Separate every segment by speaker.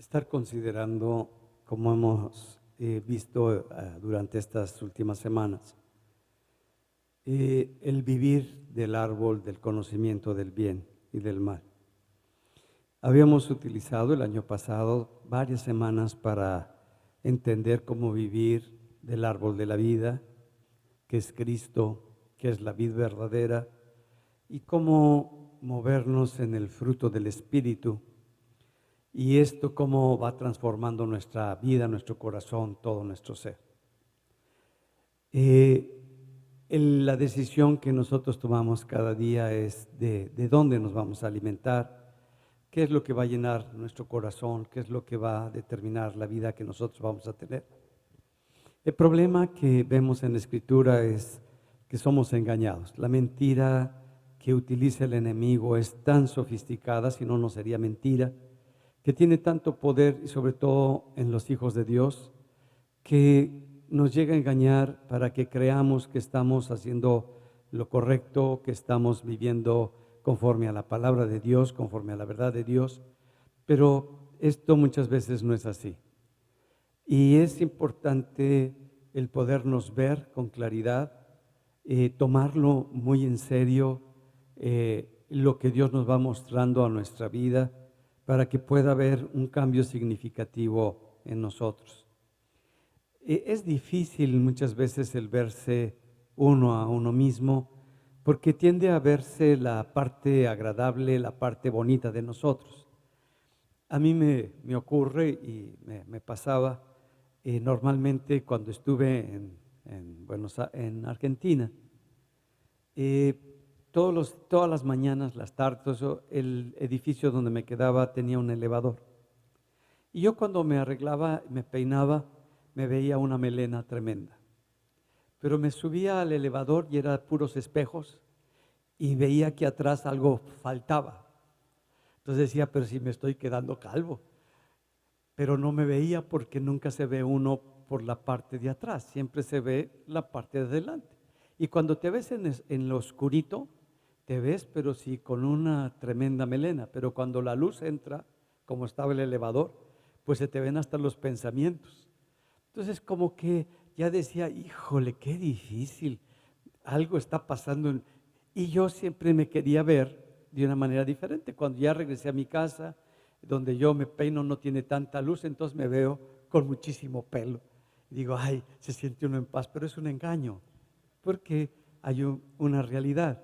Speaker 1: estar considerando, como hemos visto durante estas últimas semanas, el vivir del árbol del conocimiento del bien y del mal. Habíamos utilizado el año pasado varias semanas para entender cómo vivir del árbol de la vida, que es Cristo, que es la vid verdadera, y cómo movernos en el fruto del Espíritu. Y esto cómo va transformando nuestra vida, nuestro corazón, todo nuestro ser. La decisión que nosotros tomamos cada día es de dónde nos vamos a alimentar, qué es lo que va a llenar nuestro corazón, qué es lo que va a determinar la vida que nosotros vamos a tener. El problema que vemos en la Escritura es que somos engañados. La mentira que utiliza el enemigo es tan sofisticada, si no, no sería mentira, que tiene tanto poder, y sobre todo en los hijos de Dios, que nos llega a engañar para que creamos que estamos haciendo lo correcto, que estamos viviendo conforme a la palabra de Dios, conforme a la verdad de Dios, pero esto muchas veces no es así. Y es importante el podernos ver con claridad, tomarlo muy en serio, lo que Dios nos va mostrando a nuestra vida, para que pueda haber un cambio significativo en nosotros. Es difícil muchas veces el verse uno a uno mismo, porque tiende a verse la parte agradable, la parte bonita de nosotros. A mí me ocurre y me pasaba normalmente cuando estuve en Argentina. Todas las mañanas, las tardes, el edificio donde me quedaba tenía un elevador. Y yo cuando me arreglaba, me peinaba, me veía una melena tremenda. Pero me subía al elevador y eran puros espejos y veía que atrás algo faltaba. Entonces decía, pero si me estoy quedando calvo. Pero no me veía porque nunca se ve uno por la parte de atrás, siempre se ve la parte de adelante. Y cuando te ves en lo oscurito, te ves, pero sí con una tremenda melena. Pero cuando la luz entra, como estaba el elevador, pues se te ven hasta los pensamientos. Entonces como que ya decía, híjole, qué difícil, algo está pasando. Y yo siempre me quería ver de una manera diferente. Cuando ya regresé a mi casa, donde yo me peino no tiene tanta luz, entonces me veo con muchísimo pelo. Y digo, ay, se siente uno en paz, pero es un engaño, porque hay una realidad.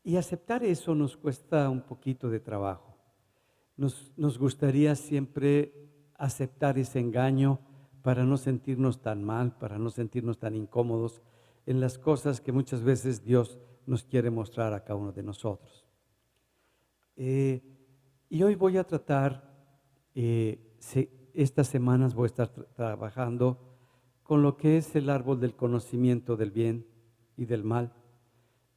Speaker 1: Y aceptar eso nos cuesta un poquito de trabajo. Nos gustaría siempre aceptar ese engaño para no sentirnos tan mal, para no sentirnos tan incómodos en las cosas que muchas veces Dios nos quiere mostrar a cada uno de nosotros. Y hoy voy a tratar, estas semanas voy a estar trabajando con lo que es el árbol del conocimiento del bien y del mal,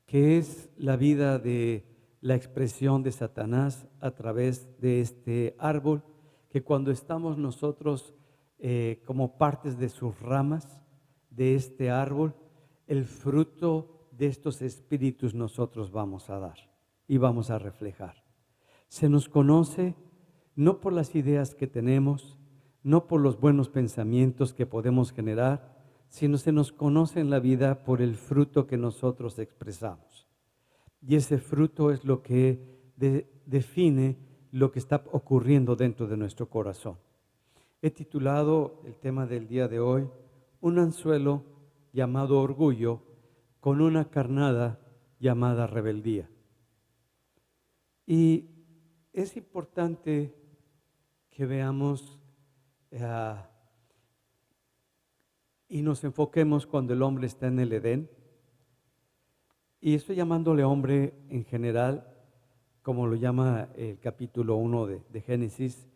Speaker 1: que es la vida de la expresión de Satanás a través de este árbol, que cuando estamos nosotros como partes de sus ramas, de este árbol, el fruto de estos espíritus nosotros vamos a dar y vamos a reflejar. Se nos conoce no por las ideas que tenemos, no por los buenos pensamientos que podemos generar, sino se nos conoce en la vida por el fruto que nosotros expresamos. Y ese fruto es lo que define lo que está ocurriendo dentro de nuestro corazón. He titulado el tema del día de hoy, un anzuelo llamado orgullo con una carnada llamada rebeldía. Y es importante que veamos y nos enfoquemos cuando el hombre está en el Edén. Y estoy llamándole hombre en general, como lo llama el capítulo 1 de Génesis.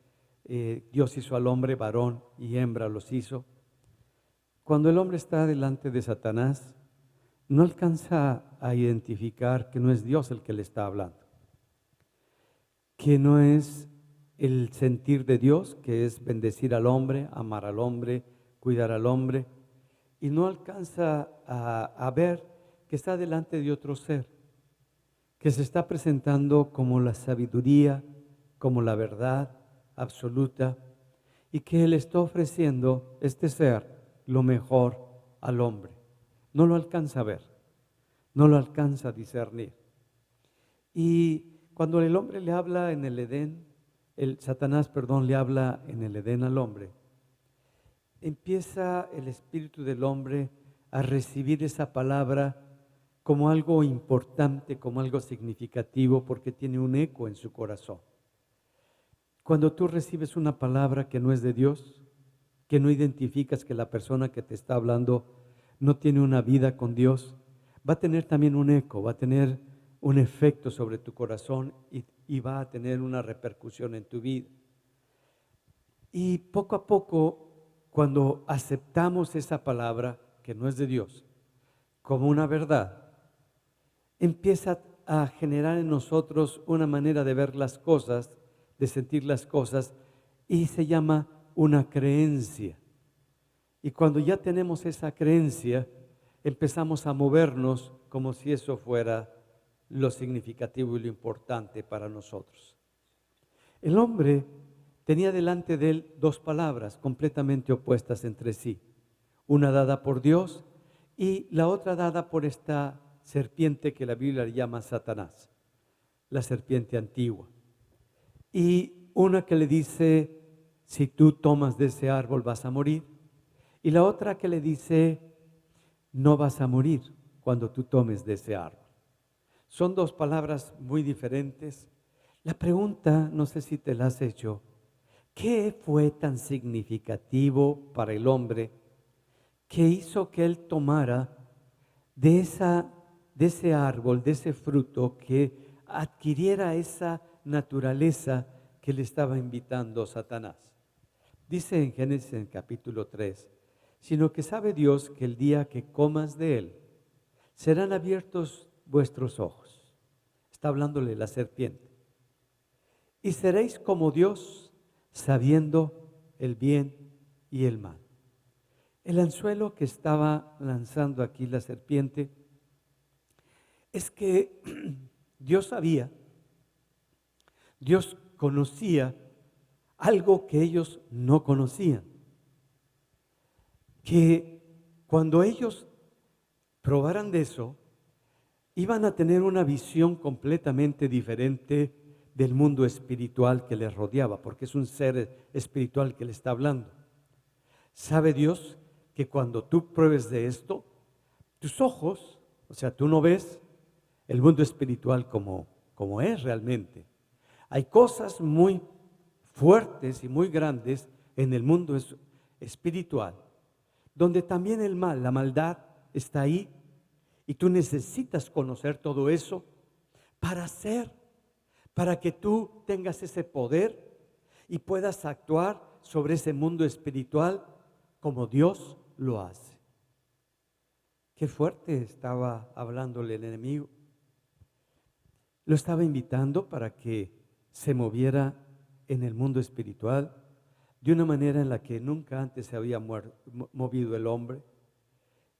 Speaker 1: Dios hizo al hombre, varón y hembra los hizo. Cuando el hombre está delante de Satanás, no alcanza a identificar que no es Dios el que le está hablando, que no es el sentir de Dios, que es bendecir al hombre, amar al hombre, cuidar al hombre, y no alcanza a ver que está delante de otro ser, que se está presentando como la sabiduría, como la verdad absoluta, y que Él está ofreciendo este ser lo mejor al hombre. No lo alcanza a ver, no lo alcanza a discernir. Y cuando el hombre le habla en el Edén, Satanás, le habla en el Edén al hombre, empieza el espíritu del hombre a recibir esa palabra como algo importante, como algo significativo, porque tiene un eco en su corazón. Cuando tú recibes una palabra que no es de Dios, que no identificas que la persona que te está hablando no tiene una vida con Dios, va a tener también un eco, va a tener un efecto sobre tu corazón y va a tener una repercusión en tu vida. Y poco a poco, cuando aceptamos esa palabra que no es de Dios como una verdad, empieza a generar en nosotros una manera de ver las cosas, de sentir las cosas, y se llama una creencia. Y cuando ya tenemos esa creencia, empezamos a movernos como si eso fuera lo significativo y lo importante para nosotros. El hombre tenía delante de él dos palabras completamente opuestas entre sí, una dada por Dios y la otra dada por esta serpiente que la Biblia llama Satanás, la serpiente antigua. Y una que le dice, si tú tomas de ese árbol vas a morir, y la otra que le dice, no vas a morir cuando tú tomes de ese árbol. Son dos palabras muy diferentes. La pregunta, no sé si te la has hecho, ¿qué fue tan significativo para el hombre que hizo que él tomara de ese árbol, de ese fruto, que adquiriera esa naturaleza que le estaba invitando Satanás? Dice en Génesis en capítulo 3, sino que sabe Dios que el día que comas de él, serán abiertos vuestros ojos. Está hablándole la serpiente. Y seréis como Dios, sabiendo el bien y el mal. El anzuelo que estaba lanzando aquí la serpiente es que Dios sabía, Dios conocía algo que ellos no conocían. Que cuando ellos probaran de eso, iban a tener una visión completamente diferente del mundo espiritual que les rodeaba, porque es un ser espiritual que le está hablando. Sabe Dios que cuando tú pruebes de esto, tus ojos, o sea, tú no ves el mundo espiritual como es realmente. Hay cosas muy fuertes y muy grandes en el mundo espiritual, donde también el mal, la maldad está ahí, y tú necesitas conocer todo eso para que tú tengas ese poder y puedas actuar sobre ese mundo espiritual como Dios lo hace. Qué fuerte estaba hablándole el enemigo. Lo estaba invitando para que se moviera en el mundo espiritual de una manera en la que nunca antes se había movido el hombre,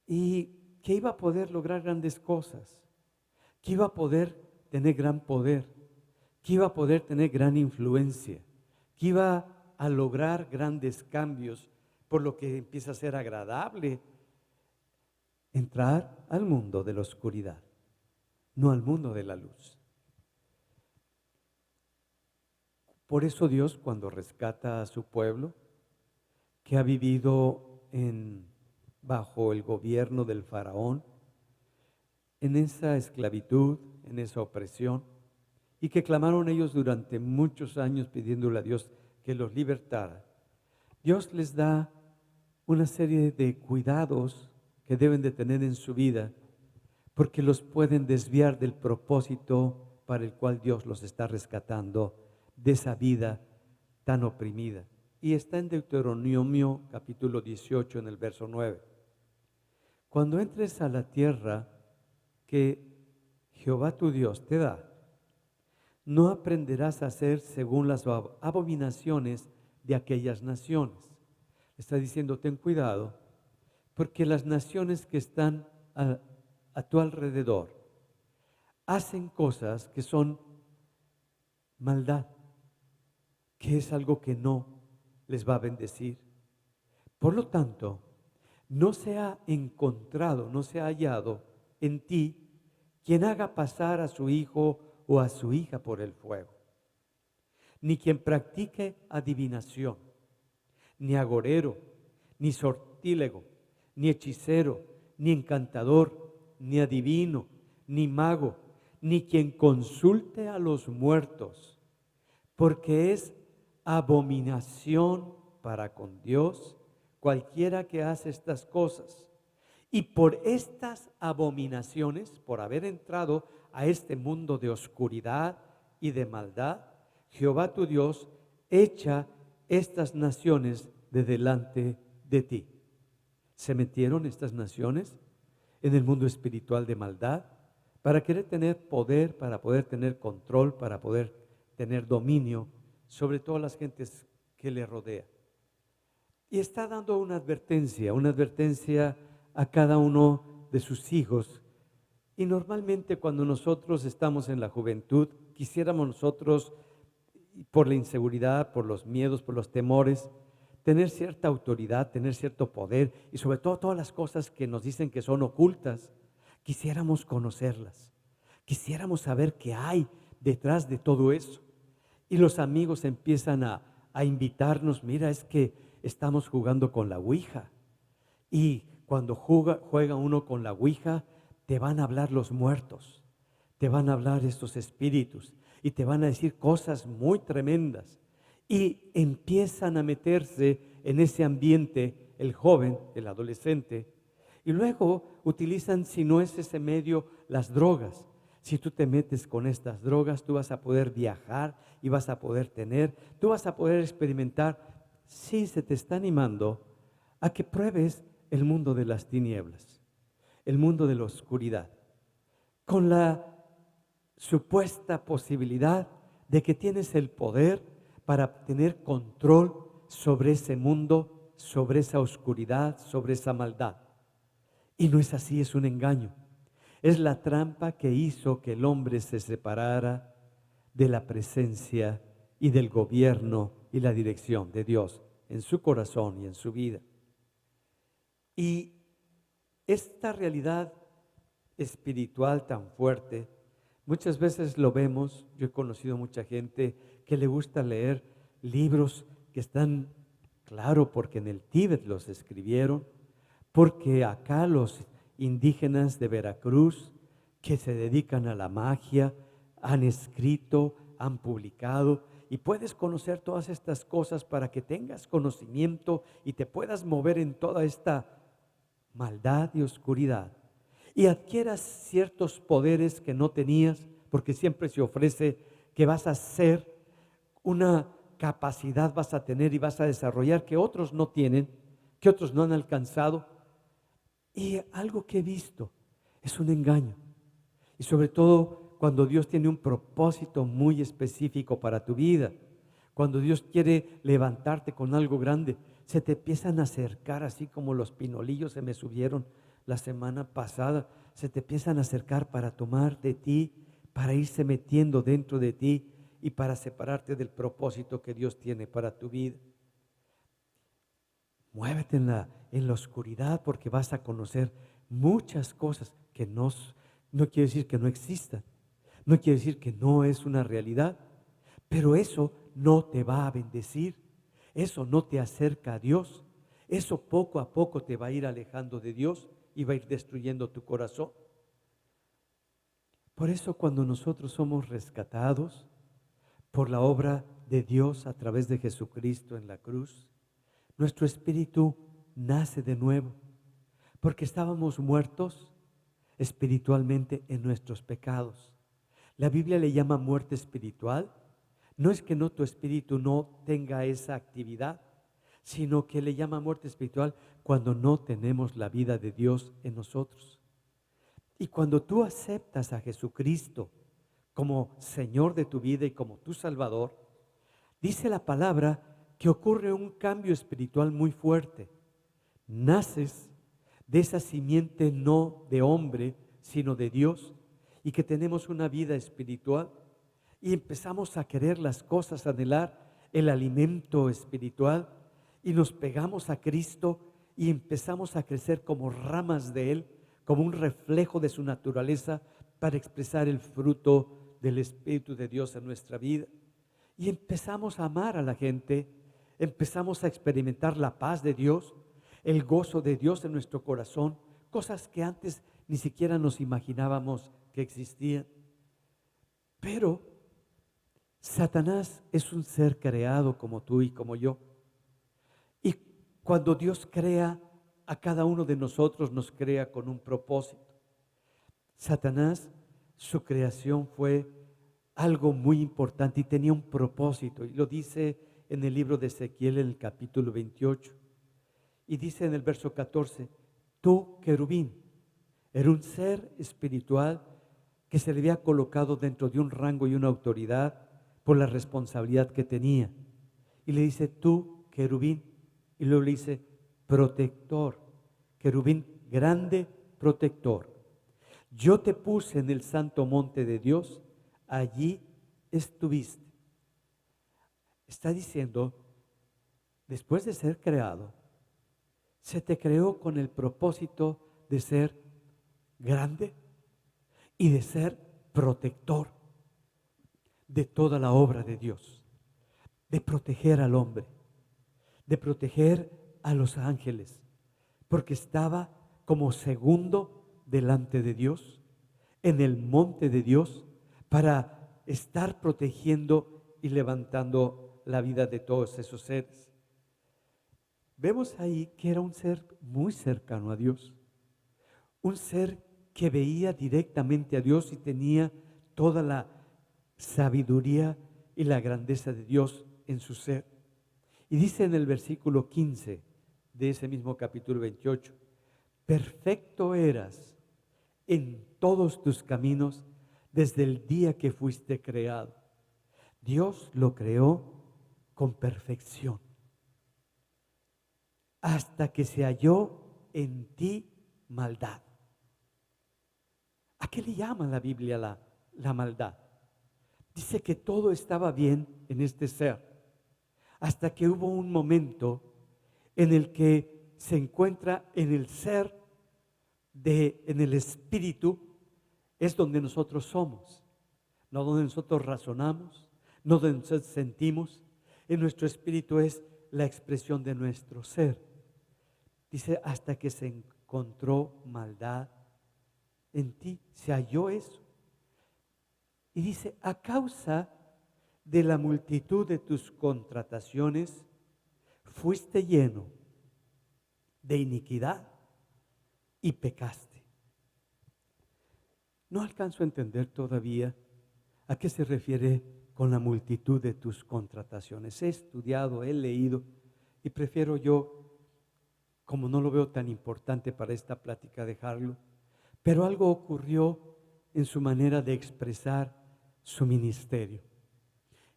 Speaker 1: y que iba a poder lograr grandes cosas, que iba a poder tener gran poder, que iba a poder tener gran influencia, que iba a lograr grandes cambios, por lo que empieza a ser agradable entrar al mundo de la oscuridad, no al mundo de la luz. Por eso Dios, cuando rescata a su pueblo, que ha vivido bajo el gobierno del faraón, en esa esclavitud, en esa opresión, y que clamaron ellos durante muchos años pidiéndole a Dios que los libertara, Dios les da una serie de cuidados que deben de tener en su vida, porque los pueden desviar del propósito para el cual Dios los está rescatando de esa vida tan oprimida. Y está en Deuteronomio capítulo 18 en el verso 9. Cuando entres a la tierra que Jehová tu Dios te da, no aprenderás a hacer según las abominaciones de aquellas naciones. Está diciendo, ten cuidado, porque las naciones que están a tu alrededor hacen cosas que son maldad, que es algo que no les va a bendecir. Por lo tanto, no se ha encontrado, no se ha hallado en ti quien haga pasar a su hijo o a su hija por el fuego, ni quien practique adivinación, ni agorero, ni sortílego, ni hechicero, ni encantador, ni adivino, ni mago, ni quien consulte a los muertos, porque es abominación para con Dios cualquiera que hace estas cosas. Y por estas abominaciones, por haber entrado a este mundo de oscuridad y de maldad, Jehová tu Dios echa estas naciones de delante de ti. Se metieron estas naciones en el mundo espiritual de maldad para querer tener poder, para poder tener control, para poder tener dominio sobre todas las gentes que le rodean. Y está dando una advertencia a cada uno de sus hijos. Y normalmente cuando nosotros estamos en la juventud, quisiéramos nosotros, por la inseguridad, por los miedos, por los temores, tener cierta autoridad, tener cierto poder y sobre todo todas las cosas que nos dicen que son ocultas, quisiéramos conocerlas, quisiéramos saber qué hay detrás de todo eso. Y los amigos empiezan a invitarnos, mira, es que estamos jugando con la ouija y cuando juega uno con la ouija, te van a hablar los muertos, te van a hablar estos espíritus y te van a decir cosas muy tremendas. Y empiezan a meterse en ese ambiente el joven, el adolescente, y luego utilizan, si no es ese medio, las drogas. Si tú te metes con estas drogas, tú vas a poder viajar y vas a poder tú vas a poder experimentar. Sí, se te está animando a que pruebes el mundo de las tinieblas, el mundo de la oscuridad, con la supuesta posibilidad de que tienes el poder para tener control sobre ese mundo, sobre esa oscuridad, sobre esa maldad. Y no es así, es un engaño. Es la trampa que hizo que el hombre se separara de la presencia y del gobierno y la dirección de Dios en su corazón y en su vida. Y esta realidad espiritual tan fuerte, muchas veces lo vemos. Yo he conocido mucha gente que le gusta leer libros que están, claro, porque en el Tíbet los escribieron, porque acá los indígenas de Veracruz que se dedican a la magia han escrito, han publicado, y puedes conocer todas estas cosas para que tengas conocimiento y te puedas mover en toda esta maldad y oscuridad y adquieras ciertos poderes que no tenías, porque siempre se ofrece que vas a ser una capacidad, vas a tener y vas a desarrollar que otros no tienen, que otros no han alcanzado. Y algo que he visto es un engaño. Y sobre todo cuando Dios tiene un propósito muy específico para tu vida, cuando Dios quiere levantarte con algo grande, se te empiezan a acercar así como los pinolillos se me subieron la semana pasada, se te empiezan a acercar para tomar de ti, para irse metiendo dentro de ti y para separarte del propósito que Dios tiene para tu vida. Muévete en la oscuridad porque vas a conocer muchas cosas que no quiere decir que no existan, no quiere decir que no es una realidad, pero eso no te va a bendecir, eso no te acerca a Dios, eso poco a poco te va a ir alejando de Dios y va a ir destruyendo tu corazón. Por eso cuando nosotros somos rescatados por la obra de Dios a través de Jesucristo en la cruz, nuestro espíritu nace de nuevo, porque estábamos muertos espiritualmente en nuestros pecados. La Biblia le llama muerte espiritual. No es que tu espíritu no tenga esa actividad, sino que le llama muerte espiritual cuando no tenemos la vida de Dios en nosotros. Y cuando tú aceptas a Jesucristo como Señor de tu vida y como tu Salvador, dice la palabra que ocurre un cambio espiritual muy fuerte. Naces de esa simiente no de hombre, sino de Dios, y que tenemos una vida espiritual y empezamos a querer las cosas, a anhelar el alimento espiritual, y nos pegamos a Cristo y empezamos a crecer como ramas de Él, como un reflejo de su naturaleza para expresar el fruto del Espíritu de Dios en nuestra vida. Y empezamos a amar a la gente, empezamos a experimentar la paz de Dios, el gozo de Dios en nuestro corazón, cosas que antes ni siquiera nos imaginábamos que existían. Pero Satanás es un ser creado como tú y como yo. Y cuando Dios crea a cada uno de nosotros, nos crea con un propósito. Satanás, su creación fue algo muy importante y tenía un propósito. Y lo dice en el libro de Ezequiel en el capítulo 28. Y dice en el verso 14, tú, querubín, era un ser espiritual que se le había colocado dentro de un rango y una autoridad por la responsabilidad que tenía. Y le dice, tú, querubín, y luego le dice, protector, querubín grande, protector. Yo te puse en el santo monte de Dios, allí estuviste. Está diciendo, después de ser creado, se te creó con el propósito de ser grande y de ser protector de toda la obra de Dios, de proteger al hombre, de proteger a los ángeles, porque estaba como segundo delante de Dios, en el monte de Dios, para estar protegiendo y levantando la vida de todos esos seres. Vemos ahí que era un ser muy cercano a Dios, un ser que veía directamente a Dios y tenía toda la sabiduría y la grandeza de Dios en su ser. Y dice en el versículo 15 de ese mismo capítulo 28, perfecto eras en todos tus caminos desde el día que fuiste creado. Dios lo creó con perfección, hasta que se halló en ti maldad. ¿A qué le llama la Biblia la maldad? Dice que todo estaba bien en este ser, hasta que hubo un momento en el que se encuentra en el ser, en el espíritu, es donde nosotros somos, no donde nosotros razonamos, no donde nosotros sentimos. En nuestro espíritu es la expresión de nuestro ser. Dice, hasta que se encontró maldad en ti, se halló eso. Y dice, a causa de la multitud de tus contrataciones, fuiste lleno de iniquidad y pecaste. No alcanzo a entender todavía a qué se refiere con la multitud de tus contrataciones. He estudiado, he leído y prefiero yo, como no lo veo tan importante para esta plática, dejarlo. Pero algo ocurrió en su manera de expresar su ministerio,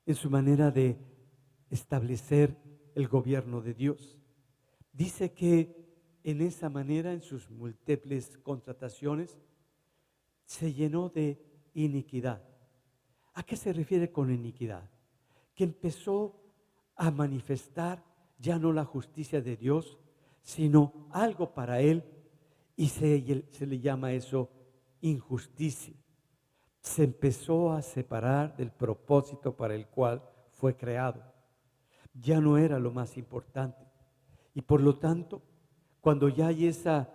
Speaker 1: en su manera de establecer el gobierno de Dios. Dice que en esa manera, en sus múltiples contrataciones, se llenó de iniquidad. ¿A qué se refiere con iniquidad? Que empezó a manifestar ya no la justicia de Dios, sino algo para él, y se le llama eso injusticia. Se empezó a separar del propósito para el cual fue creado. Ya no era lo más importante. Y por lo tanto, cuando ya hay esa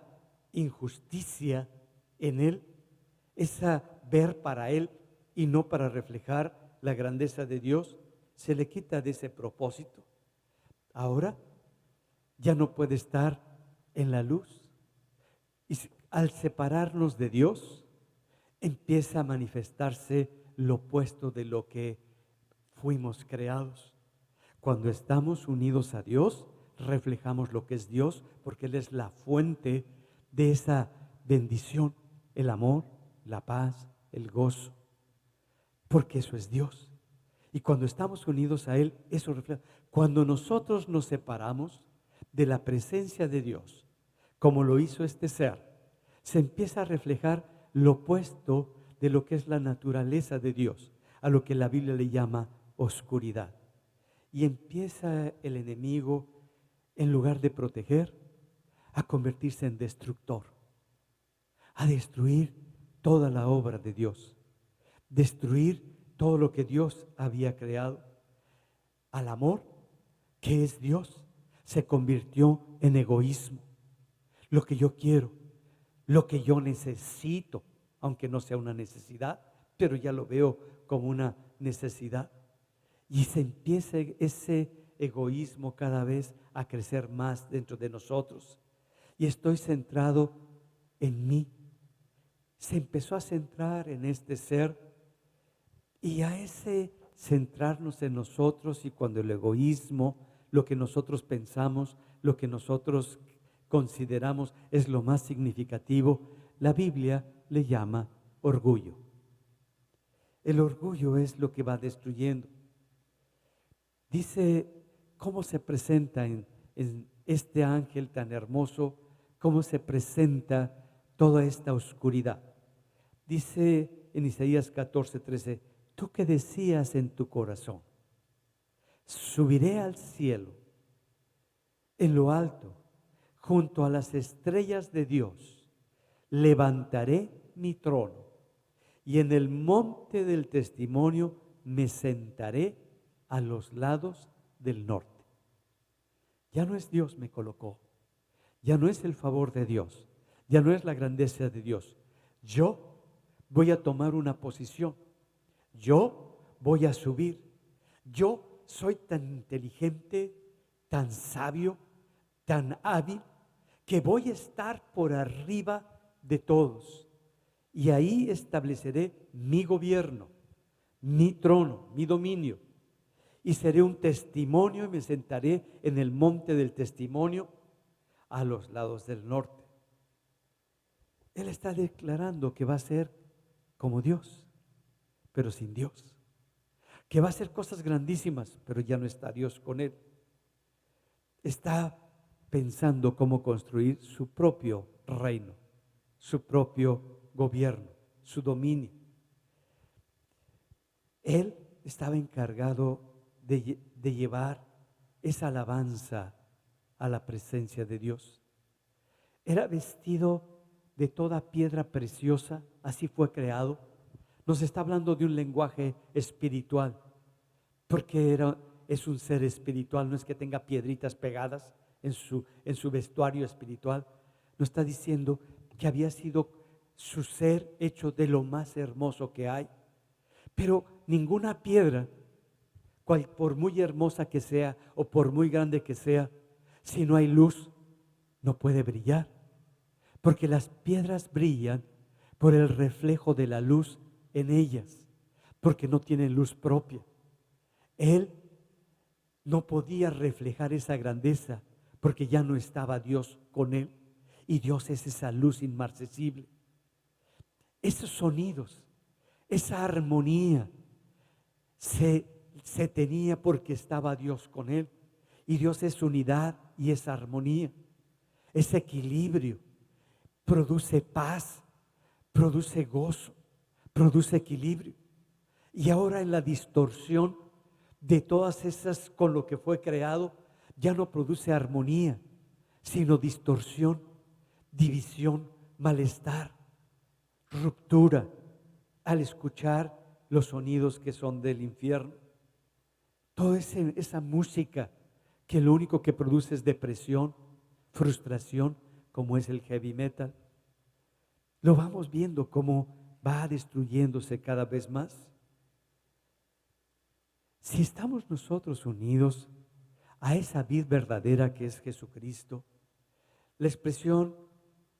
Speaker 1: injusticia en él, esa ver para él y no para reflejar la grandeza de Dios, se le quita de ese propósito. Ahora ya no puede estar en la luz. Y al separarnos de Dios, empieza a manifestarse lo opuesto de lo que fuimos creados. Cuando estamos unidos a Dios, reflejamos lo que es Dios, porque Él es la fuente de esa bendición, el amor, la paz, el gozo, porque eso es Dios. Y cuando estamos unidos a Él, eso refleja. Cuando nosotros nos separamos de la presencia de Dios, como lo hizo este ser, se empieza a reflejar lo opuesto de lo que es la naturaleza de Dios, a lo que la Biblia le llama oscuridad. Y empieza el enemigo en lugar de proteger, a convertirse en destructor, a destruir toda la obra de Dios, destruir todo lo que Dios había creado. Al amor, que es Dios, se convirtió en egoísmo. Lo que yo quiero, lo que yo necesito, aunque no sea una necesidad, pero ya lo veo como una necesidad. Y se empieza ese egoísmo cada vez a crecer más dentro de nosotros. Y estoy centrado en mí. Se empezó a centrar en este ser, y a ese centrarnos en nosotros, y cuando el egoísmo, lo que nosotros pensamos, lo que nosotros consideramos es lo más significativo, la Biblia le llama orgullo. El orgullo es lo que va destruyendo. Dice cómo se presenta en este ángel tan hermoso, cómo se presenta toda esta oscuridad. Dice en Isaías 14:13, tú que decías en tu corazón, subiré al cielo, en lo alto, junto a las estrellas de Dios, levantaré mi trono, y en el monte del testimonio me sentaré a los lados del norte. Ya no es Dios me colocó, ya no es el favor de Dios, ya no es la grandeza de Dios. Yo voy a tomar una posición, yo voy a subir, yo soy tan inteligente, tan sabio, tan hábil, que voy a estar por arriba de todos. Y ahí estableceré mi gobierno, mi trono, mi dominio. Y seré un testimonio y me sentaré en el monte del testimonio a los lados del norte. Él está declarando que va a ser como Dios, pero sin Dios. Que va a hacer cosas grandísimas, pero ya no está Dios con él. Está pensando cómo construir su propio reino, su propio gobierno, su dominio. Él estaba encargado de llevar esa alabanza a la presencia de Dios. Era vestido de toda piedra preciosa, así fue creado. Nos está hablando de un lenguaje espiritual, porque es un ser espiritual, no es que tenga piedritas pegadas en su vestuario espiritual. Nos está diciendo que había sido su ser hecho de lo más hermoso que hay. Pero ninguna piedra, por muy hermosa que sea o por muy grande que sea, si no hay luz, no puede brillar. Porque las piedras brillan por el reflejo de la luz en ellas, porque no tienen luz propia. Él no podía reflejar esa grandeza porque ya no estaba Dios con él, y Dios es esa luz inmarcesible. Esos sonidos, esa armonía se tenía porque estaba Dios con él, y Dios es unidad y es armonía, es equilibrio, produce paz, produce gozo, produce equilibrio. Y ahora en la distorsión de todas esas con lo que fue creado, ya no produce armonía, sino distorsión, división, malestar, ruptura al escuchar los sonidos que son del infierno. Toda esa música que lo único que produce es depresión, frustración, como es el heavy metal. Lo vamos viendo cómo va destruyéndose cada vez más. Si estamos nosotros unidos a esa vid verdadera que es Jesucristo, la expresión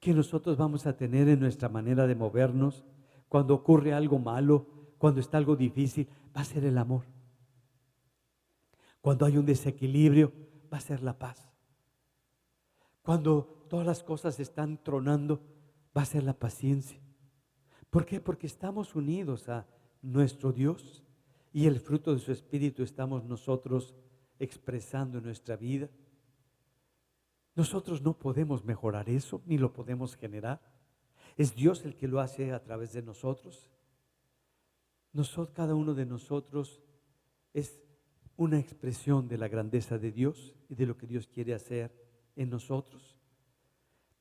Speaker 1: que nosotros vamos a tener en nuestra manera de movernos cuando ocurre algo malo, cuando está algo difícil, va a ser el amor. Cuando hay un desequilibrio, va a ser la paz. Cuando todas las cosas están tronando, va a ser la paciencia. ¿Por qué? Porque estamos unidos a nuestro Dios, y el fruto de su Espíritu estamos nosotros expresando en nuestra vida. Nosotros no podemos mejorar eso, ni lo podemos generar. Es Dios el que lo hace a través de nosotros. Cada uno de nosotros es una expresión de la grandeza de Dios y de lo que Dios quiere hacer en nosotros.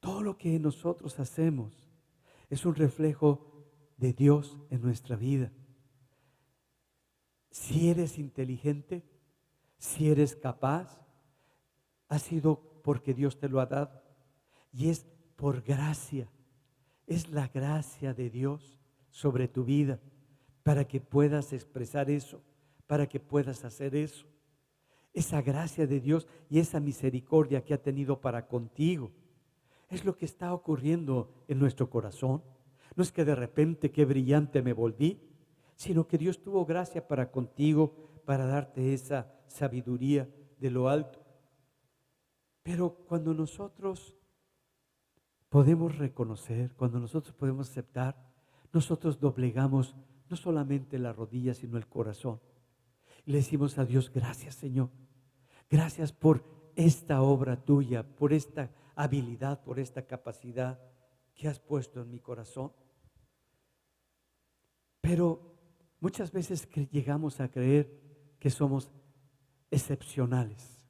Speaker 1: Todo lo que nosotros hacemos es un reflejo de Dios en nuestra vida. Si eres inteligente, si eres capaz, ha sido porque Dios te lo ha dado. Y es por gracia. Es la gracia de Dios sobre tu vida para que puedas expresar eso, para que puedas hacer eso. Esa gracia de Dios y esa misericordia que ha tenido para contigo es lo que está ocurriendo en nuestro corazón. No es que de repente qué brillante me volví, sino que Dios tuvo gracia para contigo, para darte esa sabiduría de lo alto. Pero cuando nosotros podemos reconocer, cuando nosotros podemos aceptar, nosotros doblegamos no solamente la rodilla, sino el corazón. Y le decimos a Dios, gracias Señor, gracias por esta obra tuya, por esta habilidad, por esta capacidad que has puesto en mi corazón. Pero muchas veces llegamos a creer que somos excepcionales.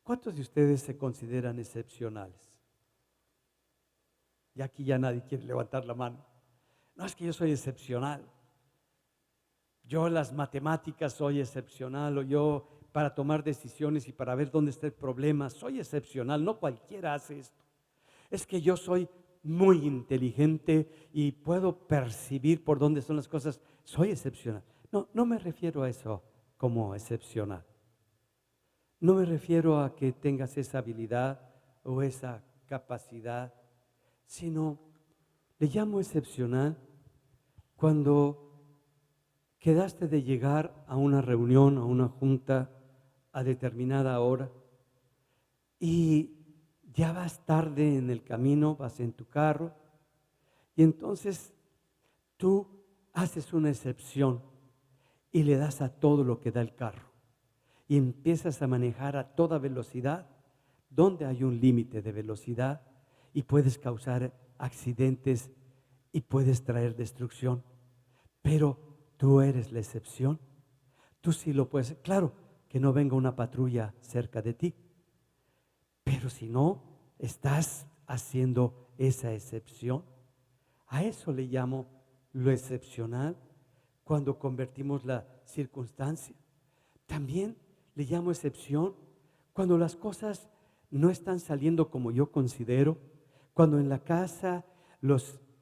Speaker 1: ¿Cuántos de ustedes se consideran excepcionales? Y aquí ya nadie quiere levantar la mano. No, es que yo soy excepcional. Yo en las matemáticas soy excepcional, o yo para tomar decisiones y para ver dónde está el problema soy excepcional. No cualquiera hace esto. Es que yo soy muy inteligente y puedo percibir por dónde son las cosas. Soy excepcional. No, no me refiero a eso como excepcional. No me refiero a que tengas esa habilidad o esa capacidad, sino le llamo excepcional cuando quedaste de llegar a una reunión, a una junta a determinada hora y ya vas tarde en el camino, vas en tu carro y entonces tú haces una excepción y le das a todo lo que da el carro y empiezas a manejar a toda velocidad donde hay un límite de velocidad y puedes causar accidentes y puedes traer destrucción, pero tú eres la excepción. Tú sí lo puedes. Claro que no venga una patrulla cerca de ti, pero si no, estás haciendo esa excepción. A eso le llamo lo excepcional cuando convertimos la circunstancia. También le llamo excepción cuando las cosas no están saliendo como yo considero, cuando en la casa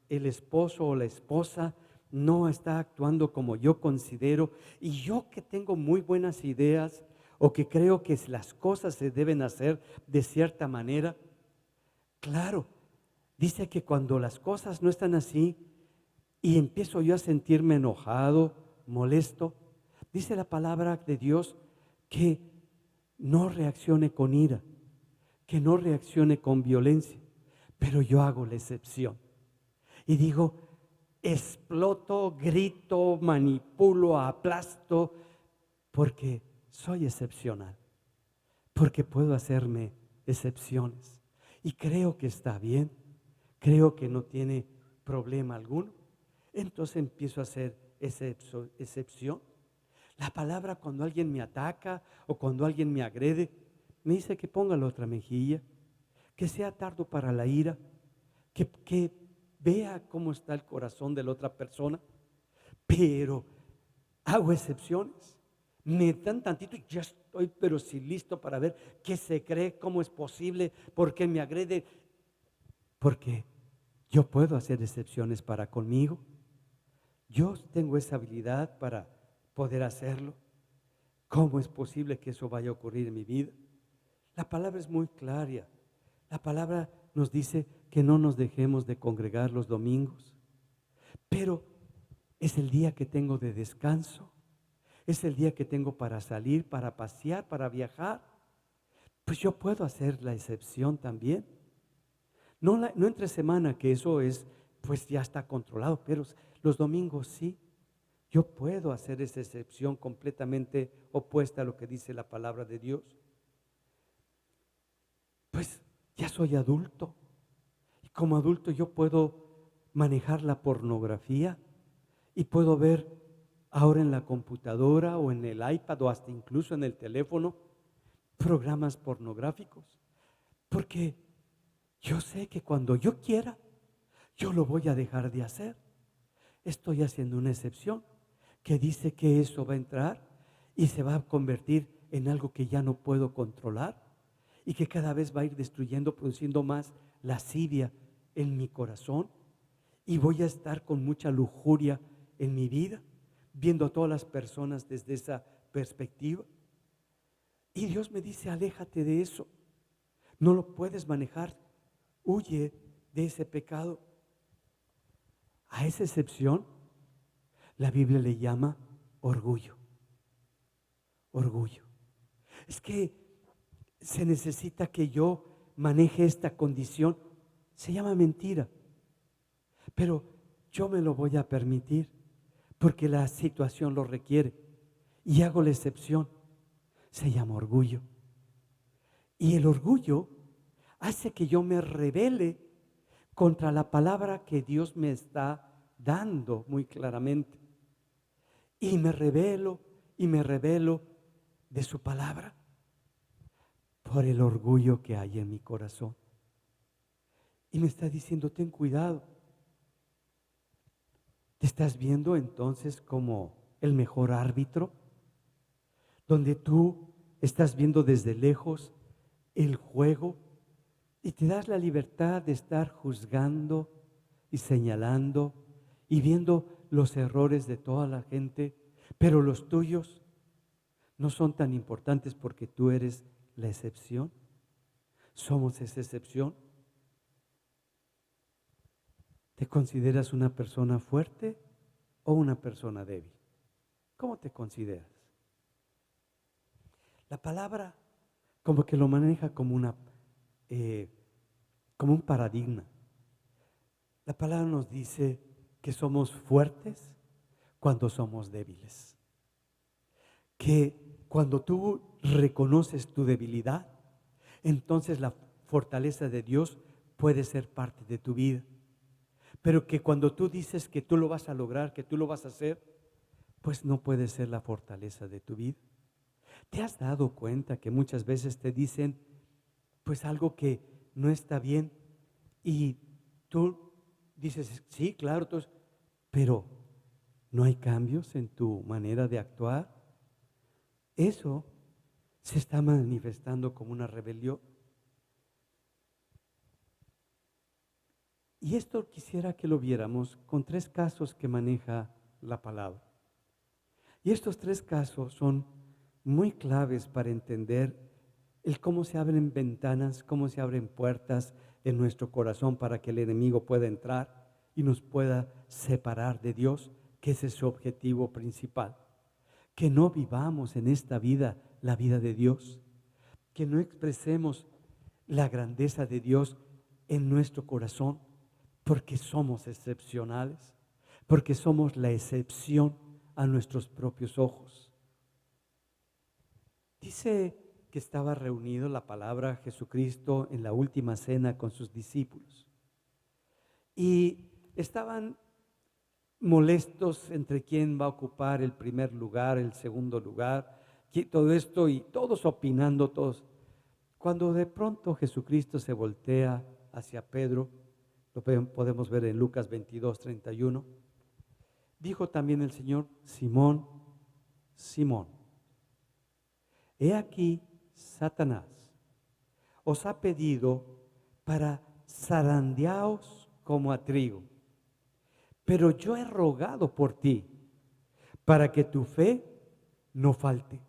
Speaker 1: el esposo o la esposa no está actuando como yo considero, y yo que tengo muy buenas ideas o que creo que las cosas se deben hacer de cierta manera. Claro, dice que cuando las cosas no están así y empiezo yo a sentirme enojado, molesto, dice la palabra de Dios que no reaccione con ira, que no reaccione con violencia, pero yo hago la excepción y digo, exploto, grito, manipulo, aplasto, porque soy excepcional, porque puedo hacerme excepciones y creo que está bien, creo que no tiene problema alguno. Entonces empiezo a hacer esa excepción. La palabra cuando alguien me ataca o cuando alguien me agrede, me dice que ponga la otra mejilla, que sea tardo para la ira, que vea cómo está el corazón de la otra persona, pero hago excepciones. Me dan tantito y ya estoy, pero sí listo para ver qué se cree, cómo es posible, por qué me agrede. Porque yo puedo hacer excepciones para conmigo. Yo tengo esa habilidad para poder hacerlo. ¿Cómo es posible que eso vaya a ocurrir en mi vida? La palabra es muy clara. La palabra nos dice que no nos dejemos de congregar los domingos, pero es el día que tengo de descanso, es el día que tengo para salir, para pasear, para viajar. Pues yo puedo hacer la excepción también. No entre semana, que eso es, pues ya está controlado, pero los domingos sí. Yo puedo hacer esa excepción completamente opuesta a lo que dice la palabra de Dios. Pues ya soy adulto y como adulto yo puedo manejar la pornografía y puedo ver ahora en la computadora o en el iPad o hasta incluso en el teléfono, programas pornográficos. Porque yo sé que cuando yo quiera, yo lo voy a dejar de hacer. Estoy haciendo una excepción que dice que eso va a entrar y se va a convertir en algo que ya no puedo controlar y que cada vez va a ir destruyendo, produciendo más lascivia en mi corazón, y voy a estar con mucha lujuria en mi vida, viendo a todas las personas desde esa perspectiva. Y Dios me dice: aléjate de eso, no lo puedes manejar, huye de ese pecado. A esa excepción la Biblia le llama orgullo. Orgullo. Es que se necesita que yo maneje esta condición. Se llama mentira, pero yo me lo voy a permitir porque la situación lo requiere y hago la excepción. Se llama orgullo. Y el orgullo hace que yo me rebele contra la palabra que Dios me está dando muy claramente. Y me rebelo de su palabra por el orgullo que hay en mi corazón. Y me está diciendo: ten cuidado. ¿Te estás viendo entonces como el mejor árbitro? Donde tú estás viendo desde lejos el juego y te das la libertad de estar juzgando y señalando y viendo los errores de toda la gente, pero los tuyos no son tan importantes porque tú eres la excepción. Somos esa excepción. ¿Te consideras una persona fuerte o una persona débil? ¿Cómo te consideras? La palabra como que lo maneja como como un paradigma. La palabra nos dice que somos fuertes cuando somos débiles. Que cuando tú reconoces tu debilidad, entonces la fortaleza de Dios puede ser parte de tu vida. Pero que cuando tú dices que tú lo vas a lograr, que tú lo vas a hacer, pues no puede ser la fortaleza de tu vida. ¿Te has dado cuenta que muchas veces te dicen pues algo que no está bien y tú dices sí, claro, pero no hay cambios en tu manera de actuar? Eso se está manifestando como una rebelión. Y esto quisiera que lo viéramos con 3 casos que maneja la palabra. Y estos 3 casos son muy claves para entender el cómo se abren ventanas, cómo se abren puertas en nuestro corazón para que el enemigo pueda entrar y nos pueda separar de Dios, que ese es su objetivo principal. Que no vivamos en esta vida la vida de Dios, que no expresemos la grandeza de Dios en nuestro corazón, porque somos excepcionales, porque somos la excepción a nuestros propios ojos. Dice que estaba reunido la palabra Jesucristo en la última cena con sus discípulos y estaban molestos entre quién va a ocupar el primer lugar, el segundo lugar, todo esto, y todos opinando, todos. Cuando de pronto Jesucristo se voltea hacia Pedro, lo podemos ver en Lucas 22:31, dijo también el Señor: Simón, Simón, he aquí Satanás os ha pedido para zarandeaos como a trigo, pero yo he rogado por ti para que tu fe no falte.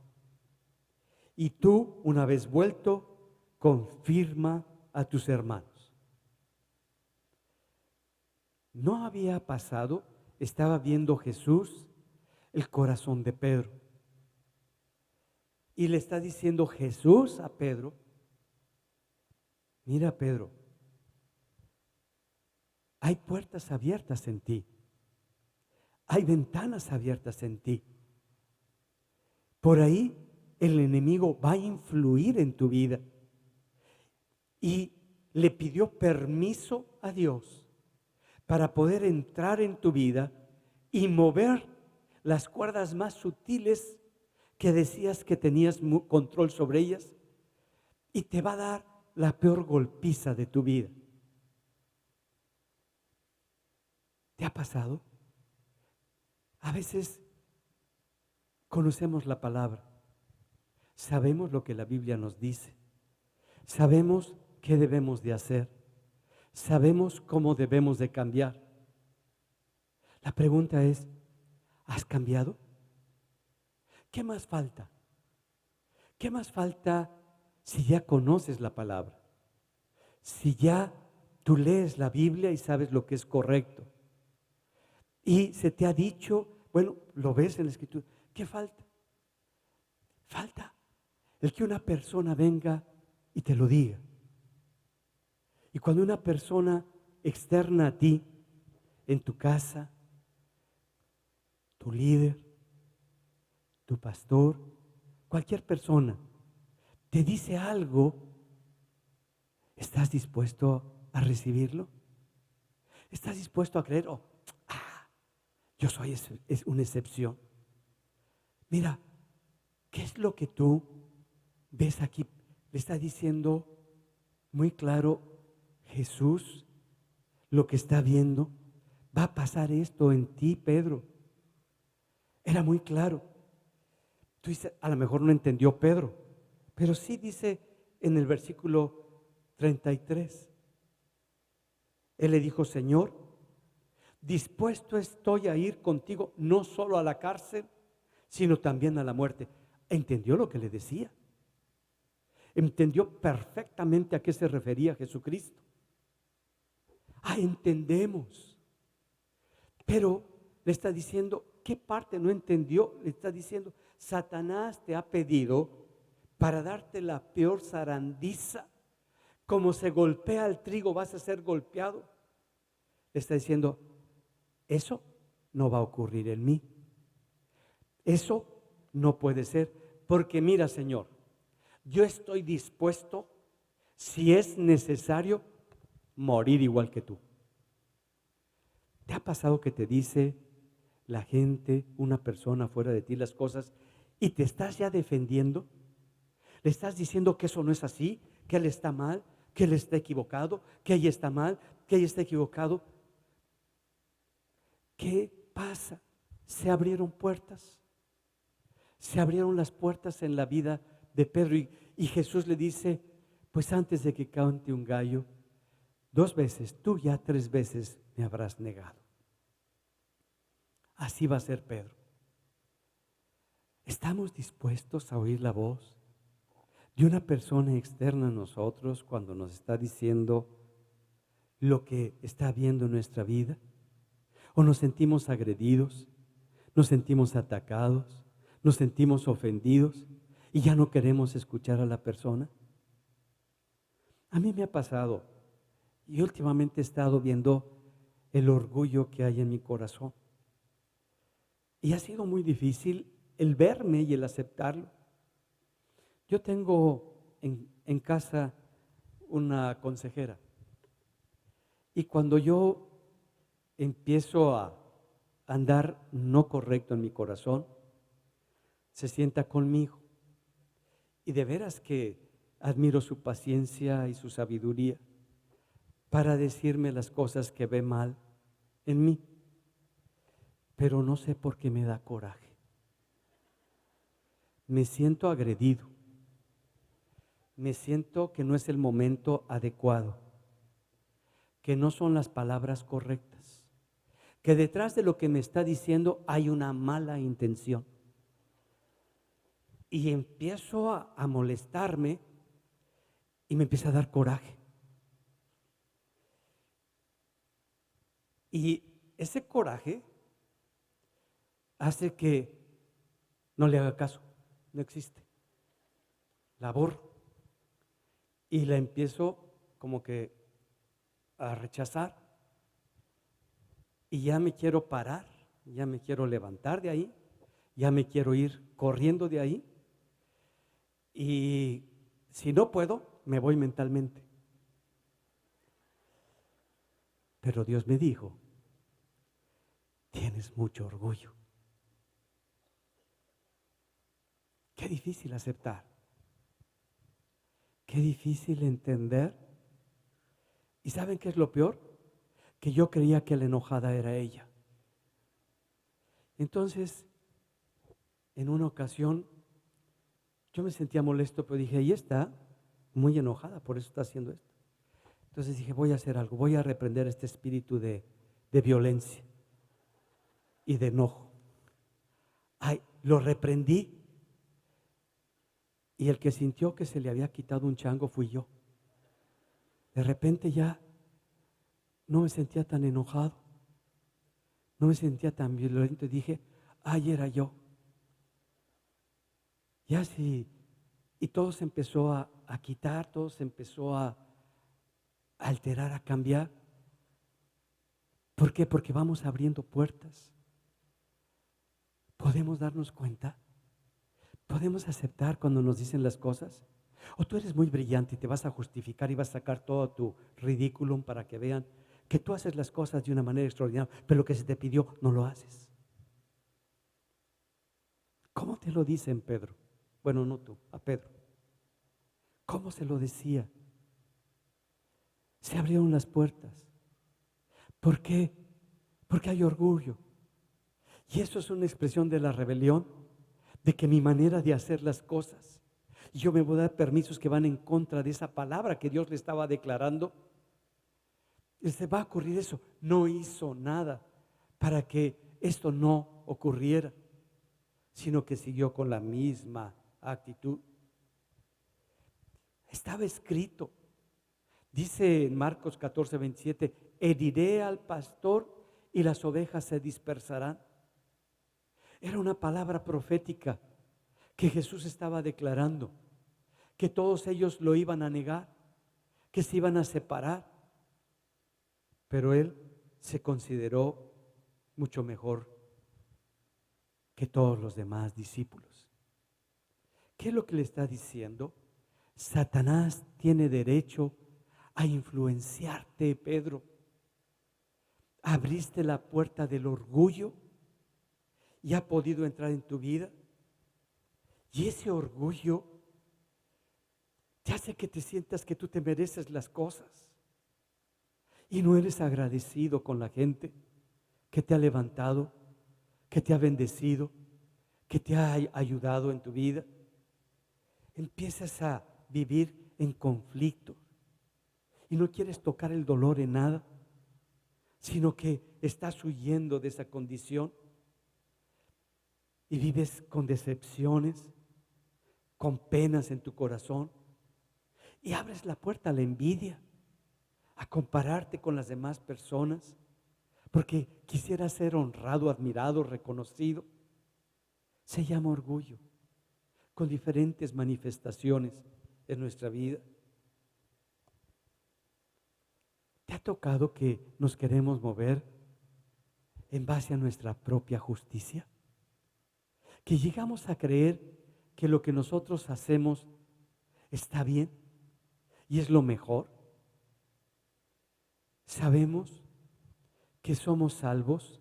Speaker 1: Y tú, una vez vuelto, confirma a tus hermanos. No había pasado, estaba viendo Jesús el corazón de Pedro. Y le está diciendo Jesús a Pedro: mira, Pedro, hay puertas abiertas en ti. Hay ventanas abiertas en ti. Por ahí el enemigo va a influir en tu vida. Y le pidió permiso a Dios para poder entrar en tu vida y mover las cuerdas más sutiles que decías que tenías control sobre ellas, y te va a dar la peor golpiza de tu vida. ¿Te ha pasado? A veces conocemos la palabra, sabemos lo que la Biblia nos dice, sabemos qué debemos de hacer, sabemos cómo debemos de cambiar. La pregunta es, ¿has cambiado? ¿Qué más falta? ¿Qué más falta si ya conoces la palabra? Si ya tú lees la Biblia y sabes lo que es correcto. Y se te ha dicho, bueno, lo ves en la Escritura, ¿qué falta? Falta el que una persona venga y te lo diga. Y cuando una persona externa a ti, en tu casa, tu líder, tu pastor, cualquier persona, te dice algo, ¿estás dispuesto a recibirlo? ¿Estás dispuesto a creer? Yo soy es una excepción. Mira, ¿qué es lo que tú ves aquí? Le está diciendo muy claro Jesús lo que está viendo. Va a pasar esto en ti, Pedro. Era muy claro. Tú dices, a lo mejor no entendió Pedro, pero sí dice en el versículo 33. Él le dijo, Señor, dispuesto estoy a ir contigo, no solo a la cárcel, sino también a la muerte. Entendió lo que le decía. Entendió perfectamente a qué se refería Jesucristo. Entendemos. Pero le está diciendo, ¿qué parte no entendió? Le está diciendo, Satanás te ha pedido para darte la peor zarandiza. Como se golpea el trigo, vas a ser golpeado. Le está diciendo, eso no va a ocurrir en mí. Eso no puede ser, porque mira, Señor, yo estoy dispuesto, si es necesario, morir igual que tú. ¿Te ha pasado que te dice la gente, una persona fuera de ti, las cosas, y te estás ya defendiendo? Le estás diciendo que eso no es así, que él está mal, que él está equivocado, que ella está mal, que ella está equivocado. ¿Qué pasa? Se abrieron puertas. Se abrieron las puertas en la vida de Pedro y Jesús le dice, pues antes de que cante un gallo, 2 veces, tú ya 3 veces me habrás negado. Así va a ser Pedro. ¿Estamos dispuestos a oír la voz de una persona externa a nosotros cuando nos está diciendo lo que está viendo en nuestra vida? ¿O nos sentimos agredidos? ¿Nos sentimos atacados? ¿Nos sentimos ofendidos? ¿Y ya no queremos escuchar a la persona? A mí me ha pasado y últimamente he estado viendo el orgullo que hay en mi corazón. Y ha sido muy difícil el verme y el aceptarlo. Yo tengo en casa una consejera. Y cuando yo empiezo a andar no correcto en mi corazón, se sienta conmigo. Y de veras que admiro su paciencia y su sabiduría para decirme las cosas que ve mal en mí. Pero no sé por qué me da coraje. Me siento agredido. Me siento que no es el momento adecuado, que no son las palabras correctas, que detrás de lo que me está diciendo hay una mala intención. Y empiezo a molestarme y me empieza a dar coraje. Y ese coraje hace que no le haga caso, no existe. La borro y la empiezo como que a rechazar. Y ya me quiero parar, ya me quiero levantar de ahí, ya me quiero ir corriendo de ahí. Y si no puedo, me voy mentalmente. Pero Dios me dijo, tienes mucho orgullo. Qué difícil aceptar, qué difícil entender. ¿Y saben qué es lo peor? Que yo creía que la enojada era ella. Entonces, en una ocasión, yo me sentía molesto, pero dije, ahí está, muy enojada, por eso está haciendo esto. Entonces dije, voy a hacer algo, voy a reprender este espíritu de violencia y de enojo. Ay, lo reprendí y el que sintió que se le había quitado un chango fui yo. De repente ya no me sentía tan enojado, no me sentía tan violento y dije, ay, era yo. Ya sí, y todo se empezó a quitar, todo se empezó a alterar, a cambiar. ¿Por qué? Porque vamos abriendo puertas. ¿Podemos darnos cuenta? ¿Podemos aceptar cuando nos dicen las cosas? ¿O tú eres muy brillante y te vas a justificar y vas a sacar todo tu ridículum para que vean que tú haces las cosas de una manera extraordinaria, pero lo que se te pidió no lo haces? ¿Cómo te lo dicen, Pedro? Bueno, no tú, a Pedro. ¿Cómo se lo decía? Se abrieron las puertas. ¿Por qué? Porque hay orgullo. Y eso es una expresión de la rebelión, de que mi manera de hacer las cosas, y yo me voy a dar permisos que van en contra de esa palabra que Dios le estaba declarando. Y se va a ocurrir eso. No hizo nada para que esto no ocurriera, sino que siguió con la misma actitud. Estaba escrito. Dice en Marcos 14:27, heriré al pastor y las ovejas se dispersarán. Era una palabra profética que Jesús estaba declarando, que todos ellos lo iban a negar, que se iban a separar, pero él se consideró mucho mejor que todos los demás discípulos. ¿Qué es lo que le está diciendo? Satanás tiene derecho a influenciarte, Pedro. Abriste la puerta del orgullo y ha podido entrar en tu vida. Y ese orgullo te hace que te sientas que tú te mereces las cosas y no eres agradecido con la gente que te ha levantado, que te ha bendecido, que te ha ayudado en tu vida. Empiezas a vivir en conflicto y no quieres tocar el dolor en nada, sino que estás huyendo de esa condición y vives con decepciones, con penas en tu corazón, y abres la puerta a la envidia, a compararte con las demás personas, porque quisieras ser honrado, admirado, reconocido. Se llama orgullo, con diferentes manifestaciones en nuestra vida. ¿Te ha tocado que nos queremos mover en base a nuestra propia justicia? Que llegamos a creer que lo que nosotros hacemos está bien y es lo mejor. Sabemos que somos salvos